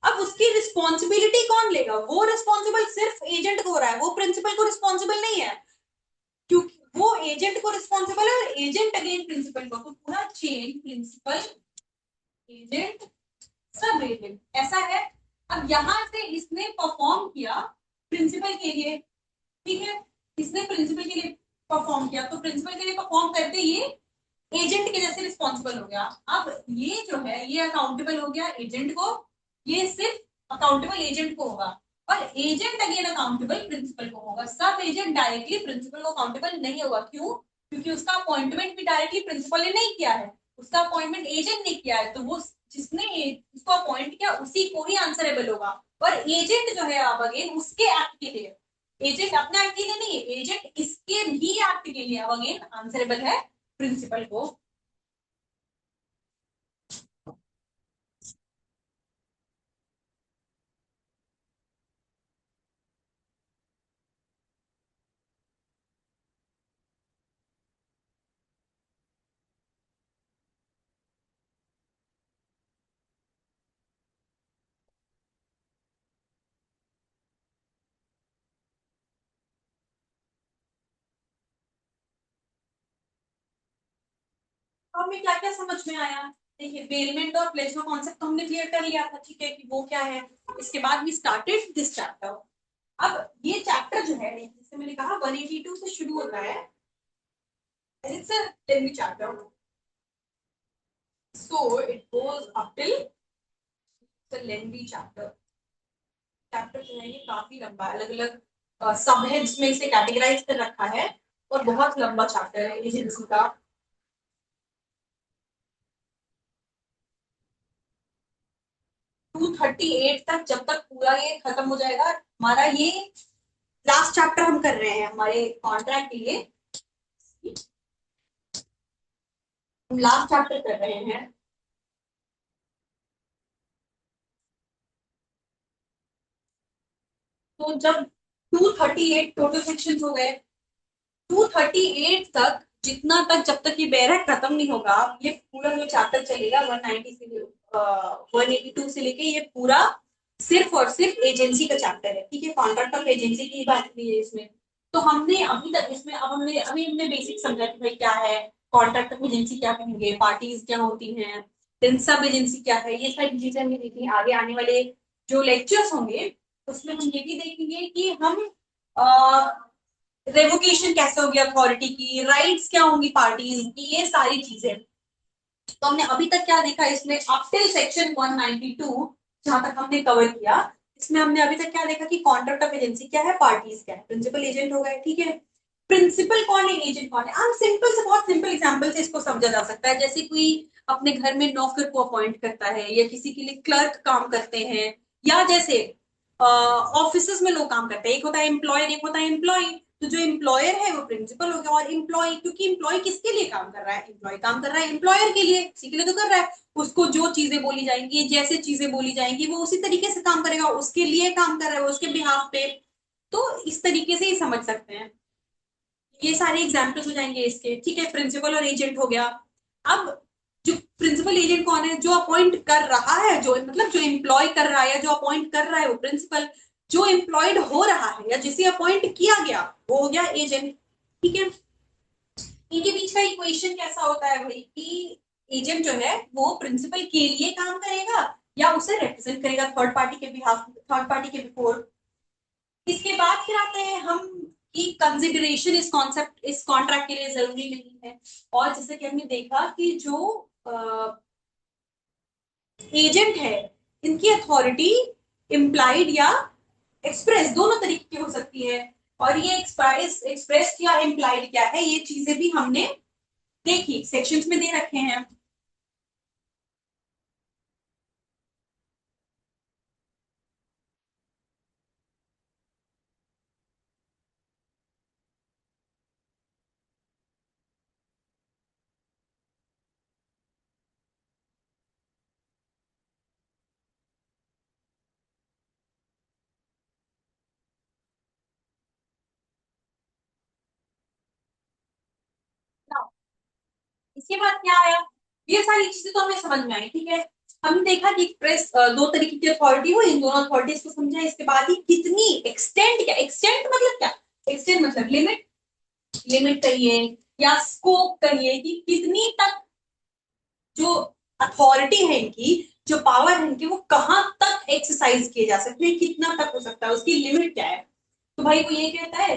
S1: अब उसकी रिस्पॉन्सिबिलिटी कौन लेगा? वो रिस्पॉन्सिबल सिर्फ एजेंट को हो रहा है, वो प्रिंसिपल को रिस्पॉन्सिबल नहीं है, क्योंकि वो एजेंट को रिस्पॉन्सिबल है और एजेंट अगेन प्रिंसिपल को. तो पूरा चेन प्रिंसिपल एजेंट सब एजेंट ऐसा है. अब यहां से इसने परफॉर्म किया प्रिंसिपल के लिए, ठीक है, इसने प्रिंसिपल के लिए परफॉर्म किया, तो प्रिंसिपल के लिए परफॉर्म करते ये एजेंट के जैसे रिस्पॉन्सिबल हो गया। अब ये जो है ये अकाउंटेबल हो गया एजेंट को, ये सिर्फ अकाउंटेबल एजेंट को होगा, और एजेंट अगेन अकाउंटेबल प्रिंसिपल को होगा। सब एजेंट डायरेक्टली प्रिंसिपल को अकाउंटेबल नहीं होगा। क्यों? क्योंकि उसका अपॉइंटमेंट भी डायरेक्टली प्रिंसिपल ने नहीं किया है, उसका अपॉइंटमेंट एजेंट ने किया है, तो वो जिसने उसको अपॉइंट किया उसी को ही आंसरेबल होगा। और एजेंट जो है अब अगेन उसके एक्ट के लिए, एजेंट अपने एक्ट के लिए नहीं है, एजेंट इसके भी एक्ट के लिए अब अगेन आंसरेबल है प्रिंसिपल को। तो हमें क्या क्या समझ में आया? देखिए बेलमेंट और प्लेस का कॉन्सेप्ट तो हमने क्लियर कर लिया था, ठीक है, कि वो क्या है। इसके बाद वी स्टार्टेड दिस चैप्टर। अब ये चैप्टर जो है जैसे मैंने कहा 182 से शुरू होता है, it's a lengthy chapter, so it goes up till the lengthy chapter. Chapter जो है ये काफी लंबा है, अलग अलग सब हेड्स में इसे कैटेगराइज कर रखा है, और बहुत लंबा चैप्टर है एजेंसी का। 238 तक, जब तक पूरा ये खत्म हो जाएगा हमारा ये लास्ट चैप्टर हम कर रहे हैं हमारे कॉन्ट्रैक्ट के लिए, हम लास्ट चैप्टर कर रहे हैं। तो जब 238 टोटल सेक्शन हो गए, 238 तक जितना तक जब तक ये बैरक खत्म नहीं होगा, ये पूरा जो चैप्टर चलेगा 190 से 182 से लेके ये पूरा सिर्फ और सिर्फ एजेंसी का चैप्टर है, ठीक है, कॉन्ट्रैक्ट ऑफ एजेंसी की बात की है इसमें। तो हमने अभी तक इसमें अब हमने अभी हमने बेसिक समझा कि भाई क्या है कॉन्ट्रैक्ट ऑफ एजेंसी, क्या कहेंगे, पार्टीज क्या होती हैं, देन सब एजेंसी क्या है, ये सारी चीजें हमने देखी। आगे आने वाले जो लेक्चर्स होंगे उसमें हम ये भी देखेंगे कि हम रेवोकेशन कैसे होगी अथॉरिटी की, राइट्स क्या होंगी पार्टीज की, ये सारी चीजें। तो हमने अभी तक क्या देखा इसमें अप टिल सेक्शन 192 जहां तक हमने कवर किया, इसमें हमने अभी तक क्या देखा कि कॉन्ट्रैक्ट ऑफ एजेंसी क्या है, पार्टीज क्या है, प्रिंसिपल एजेंट हो गए, ठीक है। प्रिंसिपल कौन है, एजेंट कौन है, हम सिंपल से बहुत सिंपल एग्जांपल से इसको समझा जा सकता है। जैसे कोई अपने घर में नौकर को अपॉइंट करता है, या किसी के लिए क्लर्क काम करते हैं, या जैसे ऑफिस में लोग काम करते हैं, एक होता है एम्प्लॉयर एक होता है एम्प्लॉय। तो जो एम्प्लॉयर है वो प्रिंसिपल हो गया, और एम्प्लॉय क्योंकि एम्प्लॉय किसके लिए काम कर रहा है, एम्प्लॉय काम कर रहा है एम्प्लॉयर के लिए, किसी के लिए तो कर रहा है। उसको जो चीजें बोली जाएंगी, जैसे चीजें बोली जाएंगी वो उसी तरीके से काम करेगा, उसके लिए काम कर रहा है वो, उसके बिहाफ पे। तो इस तरीके से ही समझ सकते हैं, ये सारे एग्जाम्पल्स हो जाएंगे इसके, ठीक है। प्रिंसिपल और एजेंट हो गया। अब जो प्रिंसिपल एजेंट कौन है, जो अपॉइंट कर रहा है, जो मतलब जो एम्प्लॉय कर रहा है या जो अपॉइंट कर रहा है वो प्रिंसिपल, जो एम्प्लॉयड हो रहा है या जिसे अपॉइंट किया गया वो हो गया एजेंट, ठीक है। इनके बीच का इक्वेशन कैसा होता है भाई कि एजेंट जो है वो प्रिंसिपल के लिए काम करेगा या उसे रिप्रेजेंट करेगा थर्ड पार्टी के बिहाफ, थर्ड पार्टी के बिफोर। इसके बाद फिर आते हैं हम कि कंसिडरेशन इस कॉन्सेप्ट इस कॉन्ट्रैक्ट के लिए जरूरी नहीं है। और जैसे कि हमने देखा कि जो एजेंट है इनकी अथॉरिटी इम्प्लाइड या एक्सप्रेस दोनों तरीके की हो सकती है। और ये एक्सप्रेस या इम्प्लाइड क्या है, ये चीजें भी हमने देखी, सेक्शंस में दे रखे हैं। इसके बाद क्या आया, ये सारी चीजें तो हमें समझ में आई, ठीक है। हमने देखा कि एक्सप्रेस दो तरीके की अथॉरिटी हो, इन दोनों अथॉरिटीज को समझा। इसके बाद ही कितनी एक्सटेंट, क्या एक्सटेंट मतलब क्या, एक्सटेंट मतलब लिमिट, लिमिट कहिए या स्कोप कहिए कि कितनी तक जो अथॉरिटी है इनकी, जो पावर है इनकी, वो कहाँ तक एक्सरसाइज किए जा सकते हैं, कितना तक हो सकता है, उसकी लिमिट क्या है। तो भाई वो ये कहता है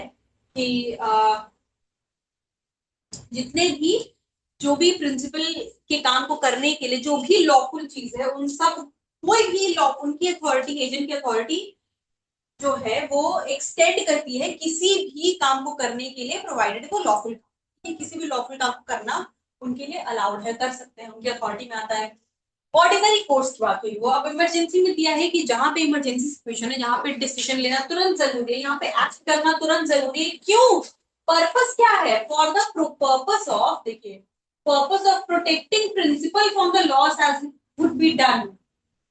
S1: कि जितने भी जो भी प्रिंसिपल के काम को करने के लिए जो भी लॉफुल चीज है उन सब, कोई भी लॉ उनकी अथॉरिटी, एजेंट की अथॉरिटी जो है वो एक्सटेंड करती है किसी भी काम को करने के लिए, प्रोवाइडेड वो लॉफुल, किसी भी लॉफुल काम को करना उनके लिए अलाउड है, कर सकते हैं, उनकी अथॉरिटी में आता है। ऑर्डिनरी कोर्स की बात हुई, वो अब इमरजेंसी में दिया है कि जहां पे इमरजेंसी सिचुएशन है, जहां पे डिसीजन लेना तुरंत जरूरी है, यहाँ पे एक्ट करना तुरंत जरूरी है। क्यों? पर्पस क्या है? फॉर द पर्पस ऑफ, देखिए, purpose of protecting principal from the loss as would be done.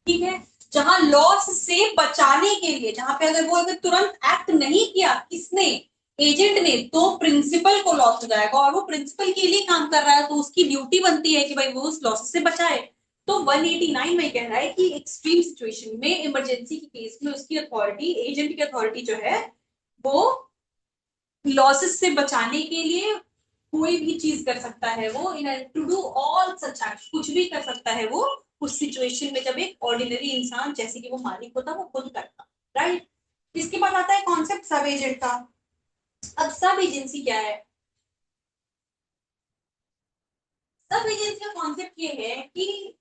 S1: ठीक है, जहां लॉस से बचाने के लिए, जहां पे अगर वो अगर तुरंत एक्ट नहीं किया किसने, एजेंट ने, तो प्रिंसिपल को लॉस हो जाएगा, और वो प्रिंसिपल के लिए काम कर रहा है तो उसकी ड्यूटी बनती है कि भाई वो उस लॉस से बचाए। तो 189 में कह रहा है कि एक्सट्रीम सिचुएशन में, इमरजेंसी के केस में उसकी अथॉरिटी, एजेंट की अथॉरिटी जो है वो लॉसेस से बचाने के लिए कोई भी चीज कर सकता है, वो in to do all such act, कुछ भी कर सकता है वो उस सिचुएशन में, जब एक ऑर्डिनरी इंसान जैसे कि वो मालिक होता वो खुद करता, राइट। इसके बाद आता है कॉन्सेप्ट सब एजेंट का। अब सब एजेंसी क्या है? सब एजेंसी का कॉन्सेप्ट ये है कि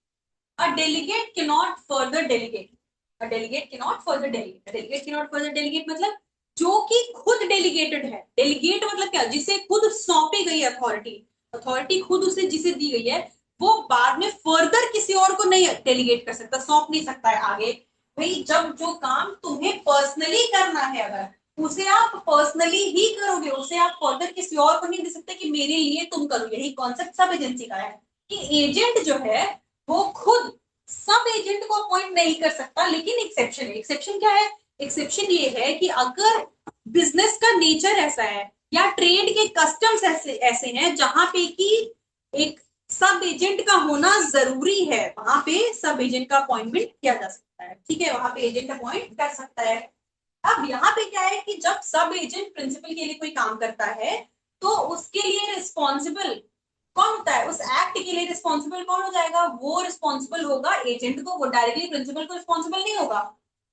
S1: a delegate can not further delegate, a delegate can not further delegate, a delegate can not further delegate मतलब जो कि खुद डेलीगेटेड है। डेलीगेट मतलब क्या? जिसे खुद सौंपी गई अथॉरिटी, अथॉरिटी खुद उसे जिसे दी गई है, वो बाद में फर्दर किसी और को नहीं डेलीगेट कर सकता, सौंप नहीं सकता है आगे। भाई जब जो काम तुम्हें पर्सनली करना है, अगर उसे आप पर्सनली ही करोगे, उसे आप फर्दर किसी और को नहीं दे सकते कि मेरे लिए तुम करो। यही कॉन्सेप्ट सब एजेंसी का है कि एजेंट जो है वो खुद सब एजेंट को अपॉइंट नहीं कर सकता, लेकिन एक्सेप्शन है। एक्सेप्शन क्या है? एक्सेप्शन ये है कि अगर बिजनेस का नेचर ऐसा है या ट्रेड के कस्टम्स ऐसे ऐसे हैं जहां पे कि एक सब एजेंट का होना जरूरी है, वहां पे सब एजेंट का अपॉइंटमेंट किया जा सकता है। ठीक है, वहां पे एजेंट अपॉइंट कर सकता है। अब यहाँ पे क्या है कि जब सब एजेंट प्रिंसिपल के लिए कोई काम करता है तो उसके लिए रिस्पॉन्सिबल कौन होता है? उस एक्ट के लिए रिस्पॉन्सिबल कौन हो जाएगा? वो रिस्पॉन्सिबल होगा एजेंट को, वो डायरेक्टली प्रिंसिपल को रिस्पॉन्सिबल नहीं होगा,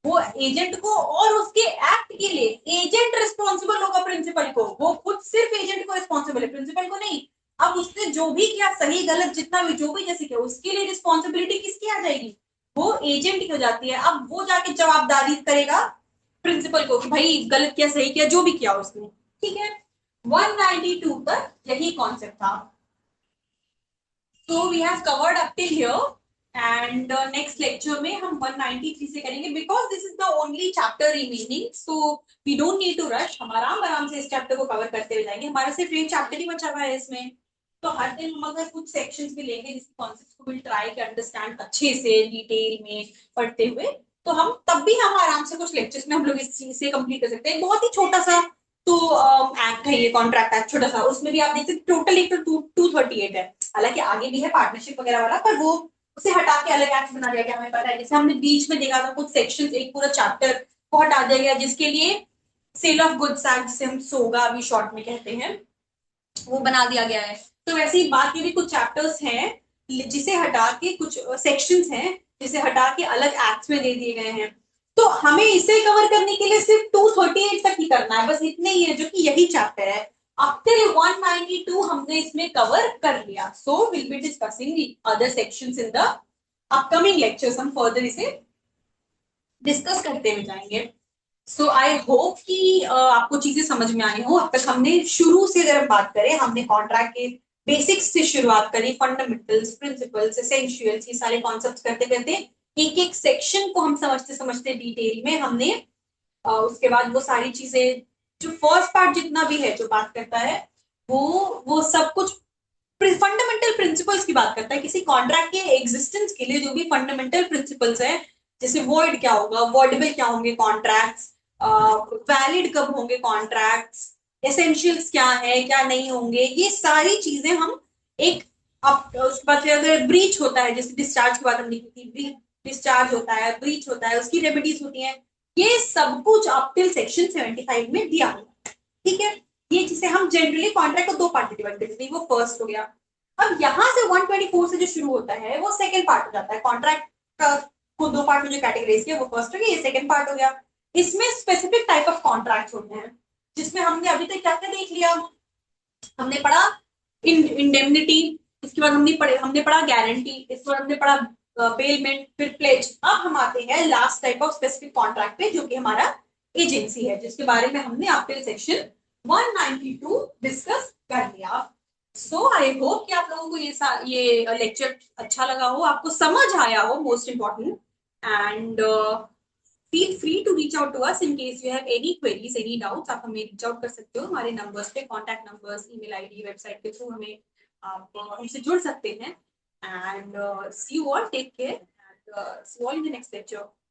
S1: वो एजेंट को, और उसके एक्ट के लिए एजेंट रिस्पॉन्सिबल होगा प्रिंसिपल को, वो खुद सिर्फ एजेंट को रिस्पॉन्सिबल है, प्रिंसिपल को नहीं। अब उसने जो भी किया, सही गलत जितना भी जो भी जैसे किया, उसके लिए रिस्पॉन्सिबिलिटी किसकी आ जाएगी? वो एजेंट की हो जाती है। अब वो जाके जवाबदारी करेगा प्रिंसिपल को कि भाई गलत किया सही किया जो भी किया उसने। ठीक है, 192 तक यही कॉन्सेप्ट था। So we have covered up till here, and next lecture में हम 193 से करेंगे, because this is the only chapter remaining, so we don't need to rush, हम आराम आराम से इस चैप्टर को कवर करते हुए जाएंगे। हमारा सिर्फ एक चैप्टर ही बचा हुआ है इसमें, तो हर दिन हम अगर कुछ सेक्शंस भी लेंगे जिसके कॉन्सेप्ट्स को विल ट्राई टू अंडरस्टैंड अच्छे से डिटेल में पढ़ते हुए, तो हम तब भी हम आराम से कुछ लेक्चर्स में हम लोग इस चीज से कंप्लीट कर सकते हैं। बहुत ही छोटा सा तो एक्ट है ये, कॉन्ट्रैक्ट एक्ट छोटा सा, उसमें भी आप देख सकते टोटल एक तो 238 है, हालांकि आगे भी है पार्टनरशिप वगैरह वाला, पर वो उसे हटा के अलग एक्ट बना दिया गया, हमें पता है। जैसे हमने बीच में देखा था कुछ सेक्शंस, एक पूरा चैप्टर को हटा दिया गया जिसके लिए सेल ऑफ गुड्स एक्ट, जिसे हम सोगा अभी शॉर्ट में कहते हैं, वो बना दिया गया है। तो वैसे ही बाकी भी कुछ चैप्टर्स हैं जिसे हटा के, कुछ सेक्शंस हैं जिसे हटा के अलग एक्ट्स में दे दिए गए हैं। तो हमें इसे कवर करने के लिए सिर्फ 238 तक ही करना है, बस इतने ही है, जो कि यही चैप्टर है। अप टिल 192 हमने इसमें कवर कर लिया, so will be discussing the other sections in the upcoming lectures. हम फर्दर इसे डिस्कस करते हुए जाएंगे। सो आई होप कि आपको चीजें समझ में आई हो। अब तक हमने शुरू से अगर हम बात करें, हमने कॉन्ट्रैक्ट के बेसिक्स से शुरुआत करी, फंडामेंटल्स, प्रिंसिपल्स, एसेंशियल्स, ये सारे कॉन्सेप्ट्स करते करते एक एक सेक्शन को हम समझते समझते डिटेल में हमने उसके बाद वो सारी चीजें, जो फर्स्ट पार्ट जितना भी है जो बात करता है, वो सब कुछ फंडामेंटल प्रिंसिपल्स की बात करता है। किसी कॉन्ट्रैक्ट के एग्जिस्टेंस के लिए जो भी फंडामेंटल प्रिंसिपल्स है, जैसे वॉइड क्या होगा, वॉइडेबल क्या होंगे कॉन्ट्रैक्ट्स, वैलिड कब होंगे कॉन्ट्रैक्ट्स, एसेंशियल्स क्या है क्या नहीं होंगे, ये सारी चीजें हम एक, अब उसके बाद अगर ब्रीच होता है, जैसे डिस्चार्ज की बात हमने की थी, डिस्चार्ज होता है, ब्रीच होता है, उसकी रेमेडीज होती हैं, ये सब कुछ अप टिल सेक्शन 75 में दिया हुआ है। ठीक है, ये जिसे हम जनरली कॉन्ट्रैक्ट को दो पार्ट डिवाइड करते हैं, वो फर्स्ट हो गया। अब यहाँ से 124 से जो शुरू होता है वो सेकंड पार्ट हो जाता है। कॉन्ट्रैक्ट को दो पार्ट में जो कैटेगराइज किया वो फर्स्ट हो गया, ये सेकंड पार्ट हो गया। इसमें स्पेसिफिक टाइप ऑफ कॉन्ट्रैक्ट होते हैं, जिसमें हमने अभी तक क्या क्या देख लिया, हमने पढ़ा इंडेमनिटी, इसके बाद हमने पढ़ा गारंटी, इसके बाद हमने पढ़ा बेलमेंट, फिर प्लेज। अब हम आते हैं last type of specific contract पे, जो कि हमारा एजेंसी है, जिसके बारे में हमने आपके सेक्शन 192 डिस्कस कर लिया। सो आई होप कि आप लोगों को ये लेक्चर अच्छा लगा हो, आपको समझ आया हो, most important. And feel free to reach out to us in case you have any queries, any doubts. आप हमें रीच आउट कर सकते हो हमारे नंबर्स पे, contact numbers, email ID, website के थ्रू हमें आप हमसे जुड़ सकते हैं। And see you all, take care, and see you all in the next lecture.